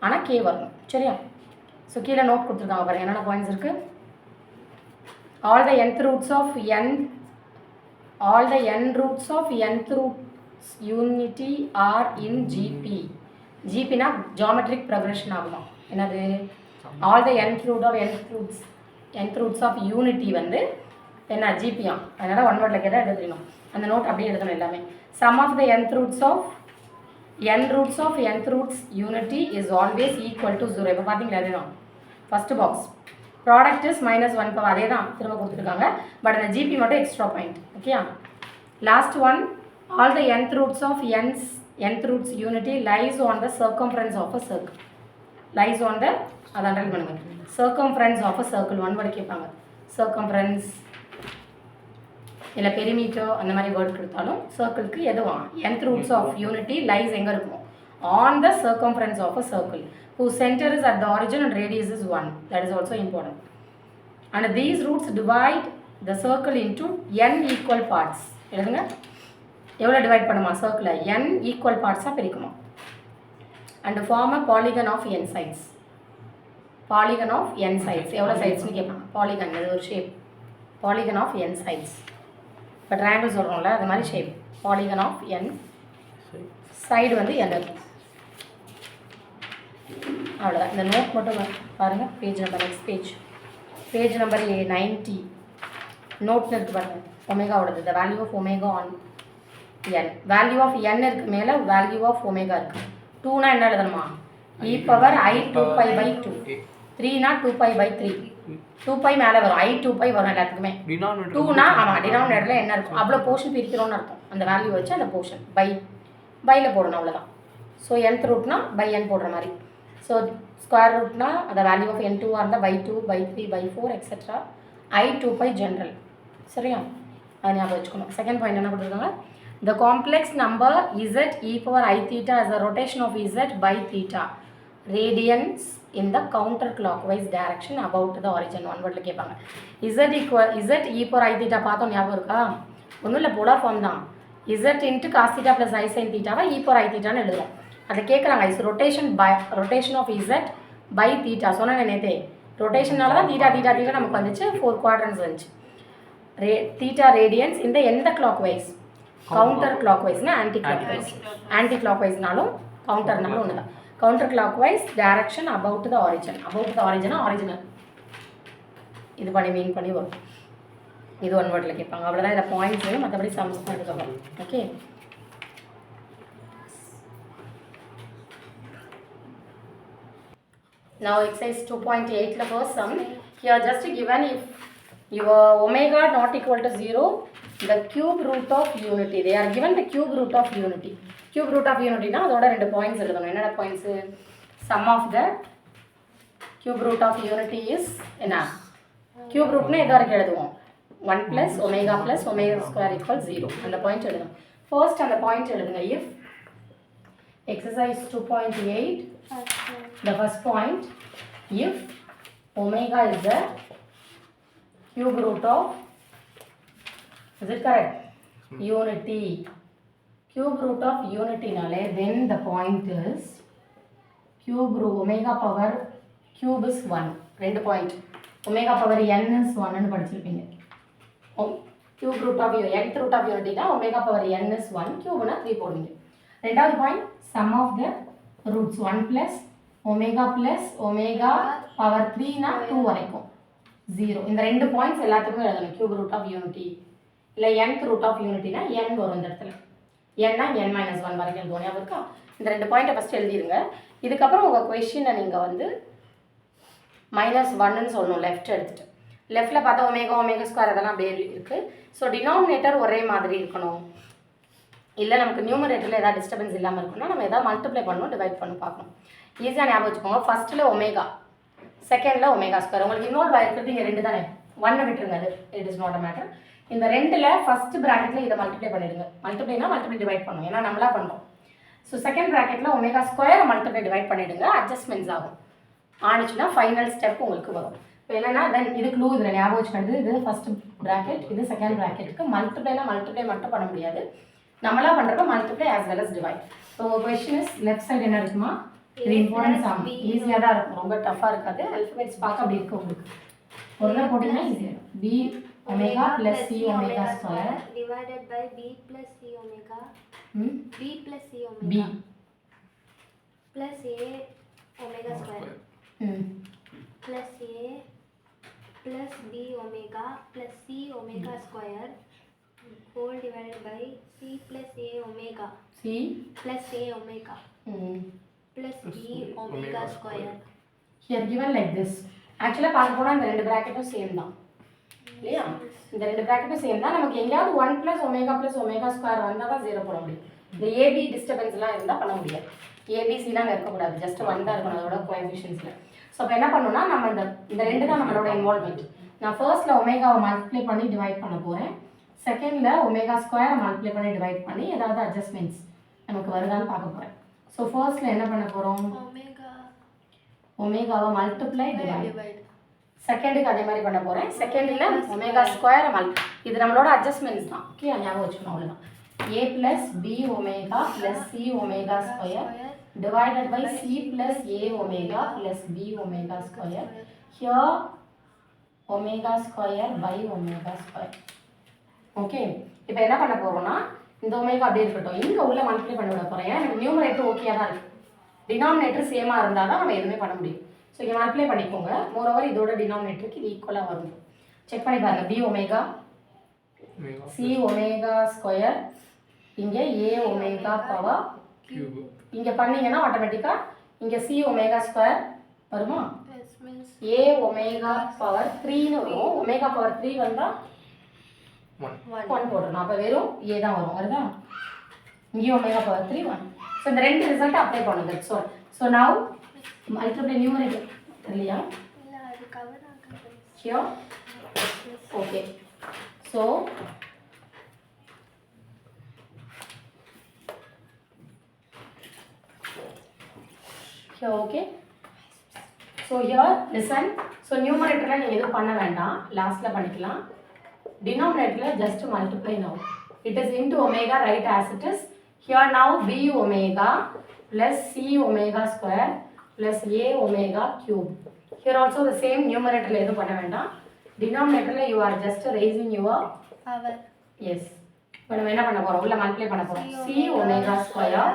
A: ஆனால் கே வரணும். சரியா? ஸோ கீழே நோட் கொடுத்துருக்காங்க பாருங்கள் என்னென்ன பாயிண்ட்ஸ் இருக்குது. all the nth roots of nth roots unity are in GP. GPனா geometric progression ஆகுமா? என்னது? all the nth roots of unity வந்து என்ன GPயா? அதனால் ஒன் வேர்டில் கேட்டால் எழுதணும். அந்த நோட் அப்படியே எழுதணும் எல்லாமே. sum of the nth roots of nth roots unity is always equal to 0. இப்போ பார்த்தீங்களா அதுதான் ஃபஸ்ட்டு பாக்ஸ். ப்ராடக்ட் இஸ் -1 இப்போ அதே தான் திரும்ப கொடுத்துருக்காங்க. பட் அந்த ஜிபி மட்டும் extra point. Okay. Last one all the nth roots of nth roots unity lies on the circumference of a circle. lies on the அதை அண்டர்லைன் பண்ணுங்க. circumference of a circle one word கேட்பாங்க. circumference இல்லை perimeter அந்த மாதிரி word கொடுத்தாலும் சர்க்கிளுக்கு எதுவும் nth roots of unity lies எங்கே இருக்கும்? on the circumference of a circle whose center is at the origin and radius is 1. That is also important. And these roots divide the circle into n equal parts. எழுதுங்க. எவ்வளோ divide பண்ணுமா சர்க்கிளை? n equal parts-ஆக பிரிக்குமா? and form a polygon of n sides. polygon of n sides. எவ்வளோ சைட்ஸ்னு கேட்பாங்க. polygon இது ஒரு shape. polygon of n sides. இப்போ triangle சொல்கிறோம்ல அது மாதிரி shape. polygon of n side வந்து n இருக்கும். அவ்வளோதான். இந்த நோட் மட்டும் பாருங்கள். பேஜ் நம்பர் பேஜ் நம்பர் 90 நோட்னு இருக்குது பாருங்கள். ஒமேகாவோடது the value of omega on n. Value of n இருக்குது மேலே வேல்யூ ஆஃப் ஒமேகா இருக்குது. 2னா என்ன எழுதணுமா? e⁻i2π/2. 3னா 2π/3. 2π மேலே வரும். i2π வரும் எல்லாத்துக்குமே. 2னா ஆமாம் டினாமினேட்டரில் என்ன இருக்கும் அவ்வளோ போர்ஷன் பிரிக்கிறோன்னு அர்த்தம். அந்த வேல்யூ வச்சு அந்த போர்ஷன் பையில் போடணும். அவ்வளோதான். ஸோ nth ரூட்னா பை n போடுற மாதிரி. ஸோ ஸ்கொயர் ரூட்னா அந்த வேல்யூ ஆஃப் n2 இருந்தால் /2 /3 /4 எக்ஸெட்ரா. i2π general. சரியா? அது ஞாபகம் வச்சுக்கணும். செகண்ட் பாயிண்ட் என்ன கொடுத்துருக்காங்க? த complex number z(e⁻i⁻θ) as a rotation of z by theta radians in the counter clockwise direction about the origin. One வேர்டில் கேட்பாங்க. z(e⁻i⁻θ) பார்த்தோம் ஞாபகம் இருக்கா? ஒன்றும் இல்லை, போலார் ஃபார்ம் தான். z into cos theta plus ஐ சைன் தீட்டாவை e⁻i⁻θன்னு எழுதுறோம். அதை கேட்குறாங்க. Is rotation of z by theta. சொன்னேன் நேற்றே ரொட்டேஷனால தான் தீட்டா நமக்கு வந்துச்சு. 4 குவாட்ரன்ஸ் வந்துச்சு. தீட்டா ரேடியன்ஸ் இந்த எந்த கிளாக் வைஸ்? கவுண்டர் கிளாக் வைஸ்னா ஆன்டி கிளாக் வைஸ்னாலும் கவுண்டர்னாலும் ஒன்று தான். Counter clockwise direction about the origin. Original இது பண்ணி மீன் பண்ணி வரும். இது ஒன் வேர்டில் கேட்பாங்க. அவ்வளோதான். இதில் பாயிண்ட்ஸ் மற்றபடி சம்ஸ் தான் எடுக்கணும். Okay. Now exercise 2.8 the first sum. Here just given if your omega not equal to 0, the cube root of unity. They are given the cube root of unity. Cube root of unity na adoda rendu points எழுதணும். என்னென்ன points? Sum of the cube root of unity is என்ன? Cube root னா எது வரைக்கும் எழுதுவோம்? 1 plus omega square equals 0. அந்த point எழுதணும். First அந்த பாயிண்ட் எழுதுங்க. If exercise 2.8 the first point, if omega is the cube root of, is it correct? Unity. Cube root of unity nale, then the point is cube root omega power cube is 1. ரெண்டு point. omega power n is 1 ன்னு படிச்சிருப்பீங்க. cube root of nth root of unity னா omega power n is 1, cube னா 3 போடுவீங்க. ரெண்டாவது point sum of the roots 1 plus omega power 3 னா 2 வரைக்கும் 0. இந்த ரெண்டு பாயிண்ட்ஸ் எல்லாத்துக்குமே எழுதணும். cube root of unity இல்லை nth ரூட் ஆஃப் யூனிட்டினா n வரும் இந்த இடத்துல. n-னா n-1 வரைக்கும் எழுதுவோம். ஞாபகம் இருக்கா? இந்த 2 பாயிண்ட்டை ஃபஸ்ட்டு எழுதிடுங்க. இதுக்கப்புறம் உங்கள் கொஷினை நீங்கள் வந்து -1ன்னு சொல்லணும் லெஃப்ட் எடுத்துகிட்டு. லெஃப்ட்டில் பார்த்தா ஒமேகா ஸ்கொயர் அதெல்லாம் அப்படியே இருக்குது. ஸோ டினாமினேட்டர் ஒரே மாதிரி இருக்கணும். இல்லை நமக்கு நியூமரேட்டரில் ஏதாவது டிஸ்டர்பன்ஸ் இல்லாமல் இருக்குன்னா நம்ம எதாவது மல்டிப்ளை பண்ணணும், டிவைட் பண்ணி பார்க்கணும். ஈஸியாக ஞாபகம் வச்சுக்கோங்க. ஃபஸ்ட்டில் ஒமேகா, செகண்டில் ஒமேகா ஸ்கொயர். உங்களுக்கு இன்வால்வ் ஆகிருக்கிறது இங்கே 2 தானே, 1 விட்டுருங்க, அது it is not a matter. இந்த 2ல் ஃபஸ்ட் ப்ராக்கெட்டில் இதை மல்டிப்ளை பண்ணிடுங்க. மல்டிப்ளைனா மல்டிப்ளை டிவைட் பண்ணணும், ஏன்னா நம்மளா பண்ணுறோம். ஸோ செகண்ட் ப்ராக்கெட்டில் ஒமேகா ஸ்கொயரை மல்டிப்ளை டிவைட் பண்ணிவிடுங்க. அட்ஜஸ்ட்மெண்ட்ஸ் ஆகும். ஆனிச்சுன்னா ஃபைனல் ஸ்டெப் உங்களுக்கு வரும். இப்போ என்னென்னா தென் இது க்ளூ இதில் ஞாபகம் வச்சுக்கிறது. இது ஃபஸ்ட் ப்ராக்கெட், இது செகண்ட் ப்ராக்கெட்டுக்கு மல்டிப்ளைனா மல்டிப்ளை மட்டும் பண்ண முடியாது. நம்மளா பண்ணுறப்ப multiply as well as divide. So question is left side என்ன இருக்குமா, இது இம்பார்ட்டன்ஸ் ஆகும். ஈஸியாக தான் இருக்கும், ரொம்ப டஃப்பாக இருக்காது. அல்ஃபபெட்ஸ் பார்க்க அப்படி இருக்குது உங்களுக்கு. ஒரு நாள் போட்டிங்கன்னா ஈஸியாக b omega plus c omega square
B: divided by b plus c omega b plus c
A: b
B: omega plus a omega square plus a plus b omega plus c omega square whole divided by c plus a omega
A: c
B: plus a omega plus b omega square.
A: Here given like this. Actually பார்க்க போனால் இந்த 2 ப்ராக்கெட்டும் same தான் இல்லையா? இந்த 2 ப்ராக்கெட்டும் same தான். நமக்கு எங்கேயாவது 1 + omega square வந்தால் தான் 0 போட முடியும். இந்த ஏபி டிஸ்டர்பன்ஸ்லாம் இருந்தால் பண்ண முடியாது. ஏபிசிலாம் இருக்கக்கூடாது, ஜஸ்ட் 1 தான் இருக்கணும் அதோட கோஎஃபிஷியன்ஸில். ஸோ அப்போ என்ன பண்ணணும்னா நம்ம இந்த 2 தான் நம்மளோட இன்வால்வ்மெண்ட். நான் ஃபர்ஸ்ட்டில் ஒமேகாவை மல்டிப்ளை பண்ணி டிவைட் பண்ண போகிறேன். செகண்டில் ஒமேகா ஸ்கொயரை மல்டிப்ளை பண்ணி டிவைட் பண்ணி ஏதாவது அட்ஜஸ்ட்மெண்ட்ஸ் நமக்கு வருதான்னு பார்க்க போகிறேன். ஸோ ஃபர்ஸ்ட்டில் என்ன பண்ண போகிறோம், ஒமேகாவை மல்டிப்ளை டிவைட். செகண்டுக்கு அதே மாதிரி பண்ண போகிறேன். செகண்டில் ஒமேகா ஸ்கொயரை இது நம்மளோட அட்ஜஸ்ட்மெண்ட்ஸ் தான். ஓகே, ஞாபகம் வச்சுக்கணும். அவ்வளோதான். a plus b omega plus c omega square divided by c plus a omega plus b omega square. Here omega square by omega square. Okay, இப்போ என்ன பண்ண போகிறோம்னா இந்த ஒமேகா அப்படியே இருக்கட்டும், இங்கே உள்ள மல்டிப்ளை பண்ணி விட போகிறேன். ஏன்னா எனக்கு நியூமரேட்டர் ஓகேயாக தான் இருக்குது. டினாமினேட்டர் சேமாக இருந்தால் தான் நம்ம எதுவுமே பண்ண முடியும். ஸோ இங்கே மல்டிப்ளை பண்ணிக்கோங்க. மோரோவர் இதோட டினாமினேட்டருக்கு இது ஈக்குவலாக வரும். செக் பண்ணி பாருங்கள். B omega c omega square, இங்கே ஏ ஒமேகா பவர் கியூப். இங்கே பண்ணிங்கன்னா ஆட்டோமேட்டிக்காக இங்கே சி ஒமேகா ஸ்கொயர் வருமா, ஏ ஒமேகா பவர் 3ன்னு வரும். ஒமேகா பவர் 3 வந்தால் 1 போடுறோம். அப்போ வெறும் ஏ தான் வரும். வருதா? இங்கேயும் ஒமேகா பவர் 3 1. ஸோ இந்த 2 ரிசல்ட் அப்ளை பண்ணுங்க. ஸோ நவ் மல்டிப்ளை நியூமரேட்டர் இல்லையா? Sure? Okay. So okay. So here listen. So நியூமரேட்டரில் நீங்கள் எதுவும் பண்ண வேண்டாம், லாஸ்ட்டில் பண்ணிக்கலாம். Denominator just multiply now. It is into omega, right as it is. Here now b omega plus c omega square plus a omega cube. Here also the same numerator edu panna vendam. Denominator you are just raising your
B: power.
A: Yes. இப்போ நம்ம என்ன பண்ண போறோம், உள்ள multiply பண்ண போறோம். c omega square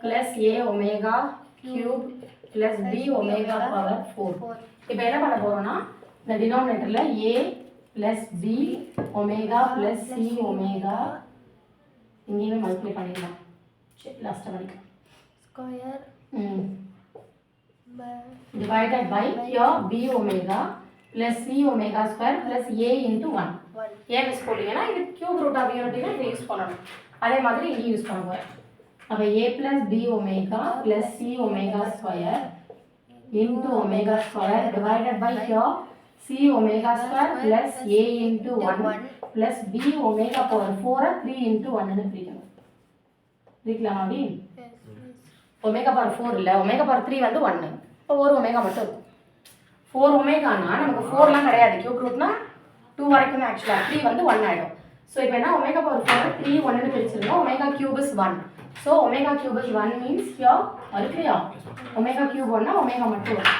A: plus a omega cube plus b omega power 4. இப்போ என்ன பண்ண போறோம்னா இந்த டினாமினேட்டர்ல a plus b omega plus c omega இங்கேயும் மல்டிப்ளை பண்ணிடலாம். சரி, லாஸ்ட்டாக பண்ணிக்கலாம்.
B: Square
A: divided by here b omega plus c omega square plus a into 1. ஏன் மிஸ் போட்டீங்கன்னா இது கியூப் ரூட் ஆஃப் யூனிட்டினா இதை யூஸ் பண்ணணும். அதே மாதிரி இங்கே யூஸ் பண்ண போகிறேன். அப்போ a plus b omega plus c omega square into omega square divided by here c omega square plus a into 1 plus b omega power 4 3 into 1 ன்னு பிரிக்கணும். பிரிக்கலாமா அப்படி? ஒமேகா பவர் 4 இல்லை, ஒமேகா பவர் 3 வந்து 1. இப்போ ஒரு ஒமேகா மட்டும் இருக்கும். 4 ஒமேகானா நமக்கு 4லாம் கிடையாது. கியூப் ரூட்னா 2 வரைக்கும் தான் ஆக்சுவலாக. 3 வந்து 1 ஆகிடும். ஸோ இப்போ என்ன ஒமேகா பவர் 4 3 1ன்னு பிரிச்சிருந்தோம். Omega cube is 1. So omega cube is 1 means here இருக்குல்லையா, ஒமேகா கியூப் 1னா ஒமேகா மட்டும் வரும்.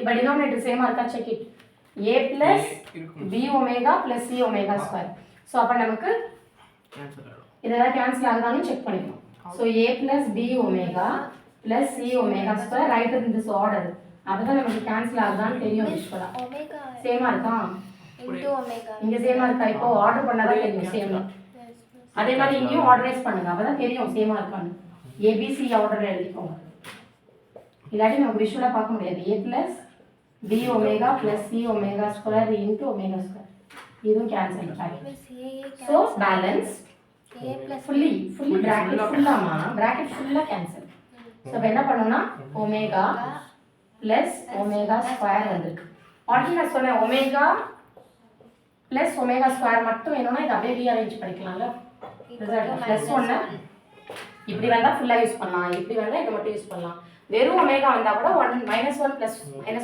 A: இப்போ டினாமினேட்டர் சேமாக இருக்கா, check it. a plus b omega plus c omega square. So அப்போ நமக்கு இதெல்லாம் கேன்சல் ஆகுதான்னு செக் பண்ணிக்கணும். So a plus b omega plus c omega square right in this order. அதுதான் நமக்கு கேன்சல் ஆகுதான்னு தெரியும். யூஸ்ஃபுல்லாக சேமாக இருக்கா?
B: into omega.
A: இங்கே சேமாக இருக்கா? இப்போ ஆர்டர் பண்ணாதான் தெரியும் சேம் தான். அதே மாதிரி இங்கேயும் ஆர்டரைஸ் பண்ணுங்க, அப்போ தான் தெரியும் சேமாக இருக்கான்னு. ஏபிசி ஆர்டரில் எழுதிக்கோங்க, இல்லாட்டி நமக்கு விஷுவலாக பார்க்க முடியாது. A + B omega + C omega square into omega square. இதுவும் கேன்சல் ஆகிடும். ஸோ பேலன்ஸ் ஃபுல்லி பிராக்கெட் ஃபுல்லாமா, பிராக்கெட் ஃபுல்லாக கேன்சல். ஸோ இப்போ என்ன பண்ணணும்னா ஒமேகா ப்ளஸ் ஒமேகா ஸ்கொயர் வந்திருக்கு. ஆல்ரெடி நான் சொன்னேன் ஒமேகா ப்ளஸ் ஒமேகா ஸ்கொயர் மட்டும் வேணும்னா இதை அப்படியே ரீஅரேஞ்ச் பண்ணிக்கலாம்ல. ப்ளஸ் ஒன்று இப்படி வந்தால் ஃபுல்லாக யூஸ் பண்ணலாம், இப்படி வந்தால் இதை மட்டும் யூஸ் பண்ணலாம். வெறும் ஒமேகா வந்தால் கூட -1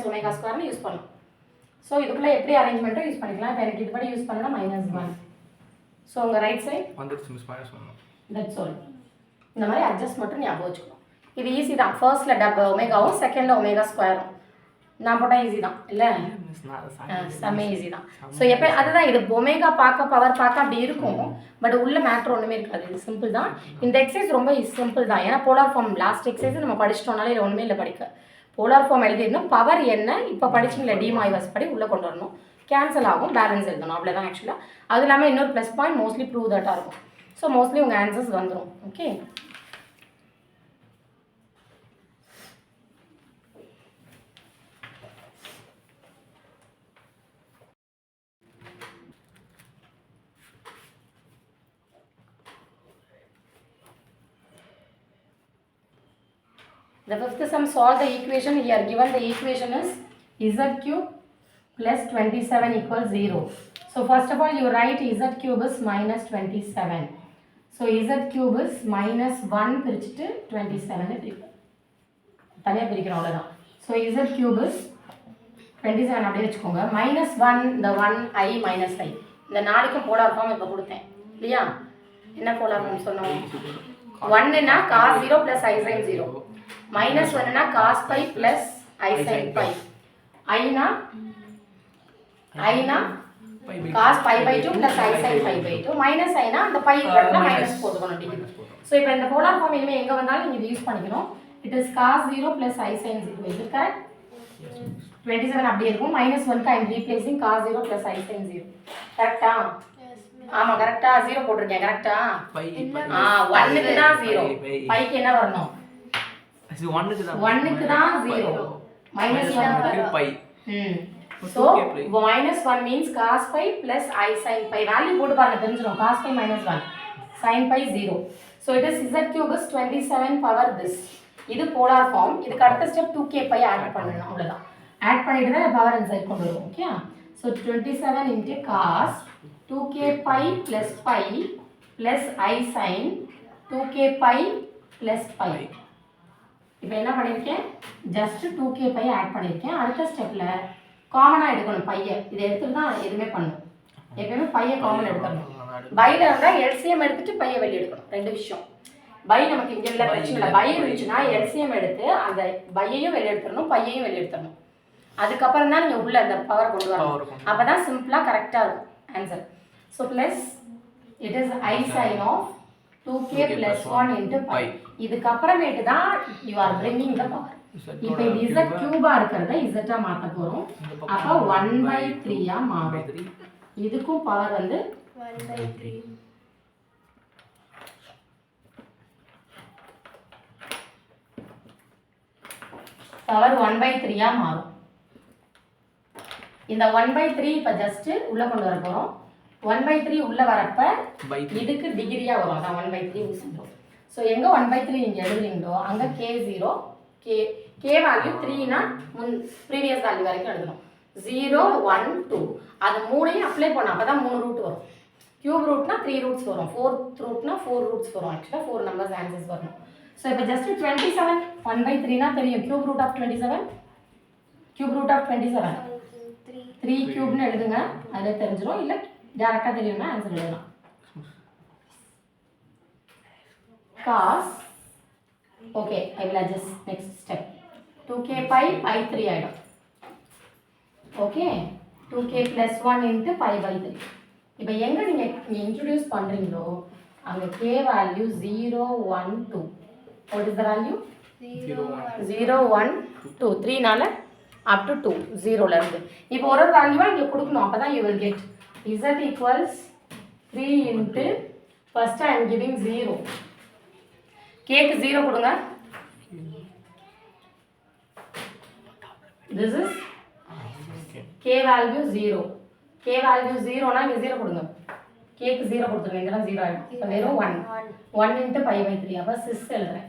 A: + ஒமேகா ஸ்கொயர்னு யூஸ் பண்ணலாம். ஸோ இதுக்குள்ளே எப்படி அரேஞ்ச்மெண்ட்டும் யூஸ் பண்ணிக்கலாம். இப்போ எனக்கு இதுபடி யூஸ் பண்ணலாம் -1. ஸோ உங்கள் ரைட் சைட்
C: வந்துருச்சு மிஸ் -1.
A: That's all. இந்த மாதிரி அட்ஜஸ்ட் மட்டும் ஞாபகம் வச்சுக்கணும். இது ஈஸி தான். ஃபர்ஸ்ட்டில் ஒமேகாவும் செகண்டில் ஒமேகா ஸ்கொயரும் நான் போட்டால் ஈஸி தான் இல்லை, செம்ம ஈஸி தான். ஸோ எப்போ அதுதான் இது ஒமேகா பார்க்க பவர் பார்க்க அப்படி இருக்கும், பட் உள்ள மேட்ரு ஒன்றுமே இருக்காது. இது சிம்பிள் தான். இந்த எக்ஸசைஸ் ரொம்ப சிம்பிள் தான். ஏன்னா போலார் ஃபார்ம் லாஸ்ட் எக்ஸசைஸ் நம்ம படிச்சிட்டோம்னாலே இது ஒன்றுமே இல்லை படிக்க. போலார் ஃபார்ம் எழுதிடணும், பவர் என்ன இப்போ படிச்சிங்களா டிமாய்வர்ஸ் படி உள்ளே கொண்டு வரணும், கேன்சல் ஆகும், பேலன்ஸ் எழுதணும், அவ்வளோதான் ஆக்சுவலாக. அது இல்லாமல் இன்னொரு ப்ளஸ் பாயிண்ட் மோஸ்ட்லி ப்ரூவ் தட்டாக இருக்கும். ஸோ மோஸ்ட்லி உங்கள் ஆன்சர்ஸ் வந்துடும். Okay, the fifth sum, solve the equation. Here given the equation is z cube plus 27 equals 0. So first of all you write z cube is -27. So z cube is -1 பிரிச்சுட்டு 27 பிரிக்கிறோம், தனியாக பிரிக்கிறோம், அவ்வளோதான். So z cube is 27 அப்படியே வச்சுக்கோங்க. -1 இந்த 1 i minus i இந்த நாளைக்கும் போலார் ஃபார்ம் இப்போ கொடுத்தேன் இல்லையா. என்ன போலார் ஃபார்ம் சொன்னோம்? 1னா cos 0 plus i sin 0, -1னா cos pi plus i sin pi, i-னா cos pi by 2 plus i sin pi by 2, minus i-னா அந்த pi பட்டினா மைனஸ் போட்டுக்கணும் டிகிரி. ஸோ இப்போ இந்த போலார் ஃபார்ம் இனிமேல் எங்கே வந்தாலும் நீங்கள் இது யூஸ் பண்ணிக்கணும். It is cos 0 plus i sin 0. இது கரெக்ட். 27 அப்படியே இருக்கும். -1க்கு I am replacing cos 0 plus i sin 0. கரெக்டா? ஆமாம் கரெக்டா. 0 போட்டிருக்கேன் கரெக்டா? 1க்கு தான் 0, பைக்கு என்ன வரணும்? 1க்கு தான் 0, -1
C: பை.
A: So -1 means cos pi plus i sin pi. Value போட்டு பாருங்க தெரிஞ்சிடும். cos pi -1 sin pi 0. So it is z cube is 27 power this. இது போலார் ஃபார்ம். இதுக்கு அடுத்த ஸ்டெப் 2k pi ஆட் பண்ணணும், அவ்வளவுதான். ஆட் பண்ணிட்டு தான் பவர் இன்சைட் கொண்டு வரும். Okay, so 27 into cos 2k pi plus pi plus i sin 2k pi plus pi. இப்போ என்ன பண்ணியிருக்கேன்? ஜஸ்ட் 2k பை ஆட் பண்ணியிருக்கேன். அடுத்த ஸ்டெப்பில் காமனாக எடுக்கணும் பையை. இதை எடுத்துட்டு தான் எதுவுமே பண்ணணும். எப்பயுமே பையை காமன் எடுக்கணும். பையில் இருந்தால் எல்சிஎம் எடுத்துட்டு பையை வெளியே எடுக்கணும். ரெண்டு விஷயம். பை நமக்கு இங்கே இல்லை, பிரச்சனை இல்லை. பை இருந்துச்சுன்னா எல்சிஎம் எடுத்து அந்த பையையும் வெளியே எடுத்துடணும், பையையும் வெளியே எடுத்துடணும். அதுக்கப்புறம் தான் நீங்கள் உள்ள அந்த பவர் கொண்டு வரணும். அப்போ தான் சிம்பிளாக கரெக்டாக இருக்கும் answer. So plus it is i sine of 2k plus 1 into pi. இதுக்கப்புறமேட்டு தான் you are bringing the power. இப்போ இது z cube இருக்கிறத z ஆ மாத்த போறோம். அப்போ 1/3 ஆ மாறும். இதுக்கும் பவர் வந்து
B: 1/3.
A: பவர் 1/3 ஆ மாறும். இந்த 1/3 இப்போ ஜஸ்ட் உள்ள கொண்டு வர போறோம். 1/3 உள்ள வரப்ப இதுக்கு டிகிரியா வரும். அதான் 1/3 யூஸ் பண்ணுறோம். ஸோ எங்கே 1/3 நீங்கள் எழுதுறீங்களோ அங்கே k0 k வேல்யூ 3னா ப்ரீவியஸ் வேல்யூ வரைக்கும் எழுதணும். 0 1 2 அது மூணையும் அப்ளை பண்ணோம். அப்போ தான் 3 ரூட் வரும். கியூப் ரூட்னா 3 ரூட்ஸ் வரும். 4th ரூட்னா 4 ரூட்ஸ் வரும். ஆக்சுவலாக 4 நம்பர்ஸ் ஆன்சர்ஸ் வரணும். ஸோ இப்போ ஜஸ்ட் 27 1/3னா தெரியும். Cube root of 27 cube root of 27 3 கியூப்னு எழுதுங்க. அதில் தெரிஞ்சிடும். இல்லை டேரெக்டாக தெரியும்னா ஆன்சர் எழுதலாம். cos okay I will adjust next step 2k pi pi 3 ஆயிடும். Okay 2k plus 1 into pi by 3. இப்போ எங்கே நீங்கள் இன்ட்ரடியூஸ் பண்ணுறீங்களோ அங்கே k value 0 1 2. what is the value?
B: 0
A: 0 1 2 3னால அப் டு 2 0லேருந்து இப்போ ஒரு வேல்யூவாக இங்கே கொடுக்கணும் அப்போ தான் you will get z equals 3 into first I am giving 0 கேக்கு 0 கொடுங்க this is k value 0 k value 0னா இங்கே 0 கொடுங்க கேக்கு 0 கொடுத்துருங்க இதெல்லாம் 0 ஆகிடும் இப்போ வெறும் 1 இன்ட்டு பை பை 3 அப்போ சிஸ் எழுதுறேன்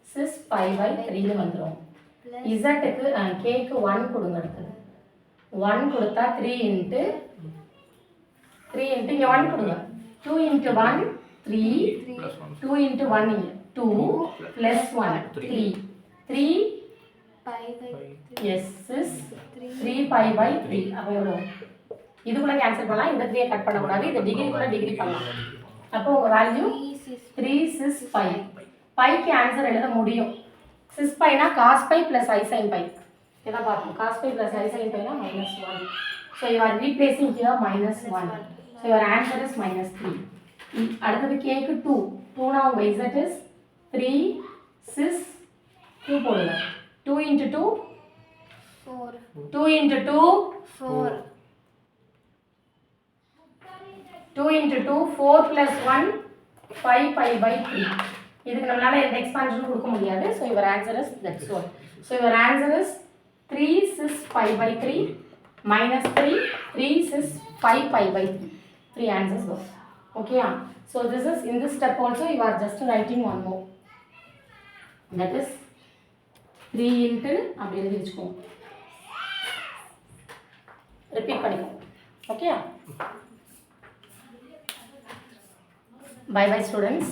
A: சிஸ் பை பை 3ன்னு வந்துடும் இசட்டுக்கு கேக்கு 1 கொடுங்க அடுத்தது 1 கொடுத்தா 3 இன்ட்டு இங்கே 1 கொடுங்க 2 இன்ட்டு 1 3 2 இன்ட்டு 1 இங்கே 2 ப்ளஸ் 1 3
B: பை பை
A: எஸ் சிஸ் 3 பை பை 3 அப்போ எவ்வளோ இதுக்குள்ளே கேன்சல் பண்ணலாம் இந்த 3 கட் பண்ணக்கூடாது இந்த டிகிரிக்குள்ளே டிகிரி பண்ணலாம் அப்போ உங்கள் வேல்யூ 3 சிஸ் பை பைக்கு ஆன்சர் எழுத முடியும் சிஸ் பைனா காஸ் பை ப்ளஸ் ஐ சைன் பை இதான் பார்ப்போம் காஸ் பை ப்ளஸ் ஐ சைன் பைனா -1 so you are replacing here -1 so your answer is -3 அடுத்தது கேக்கு 2னா உங்கள் இசட் இஸ் 3 சிஸ் 2 போடுங்க 2 into 2
B: 4
A: 2 into 2
B: 4
A: 2 into 2 4 plus 1 5 pi by 3 இதுக்கு நம்மளால எந்த எக்ஸ்பான்ஷன் கொடுக்க முடியாது so your answer is that's all so your answer is 3 sis pi by 3 minus 3 3 sis 5 pi by 3 three answers go okay so this is in this step also you are just writing one more that is 3 into அப்படி எழுதி வெச்சுக்கோங்க repeat பண்ணிக்கோங்க okay bye bye students.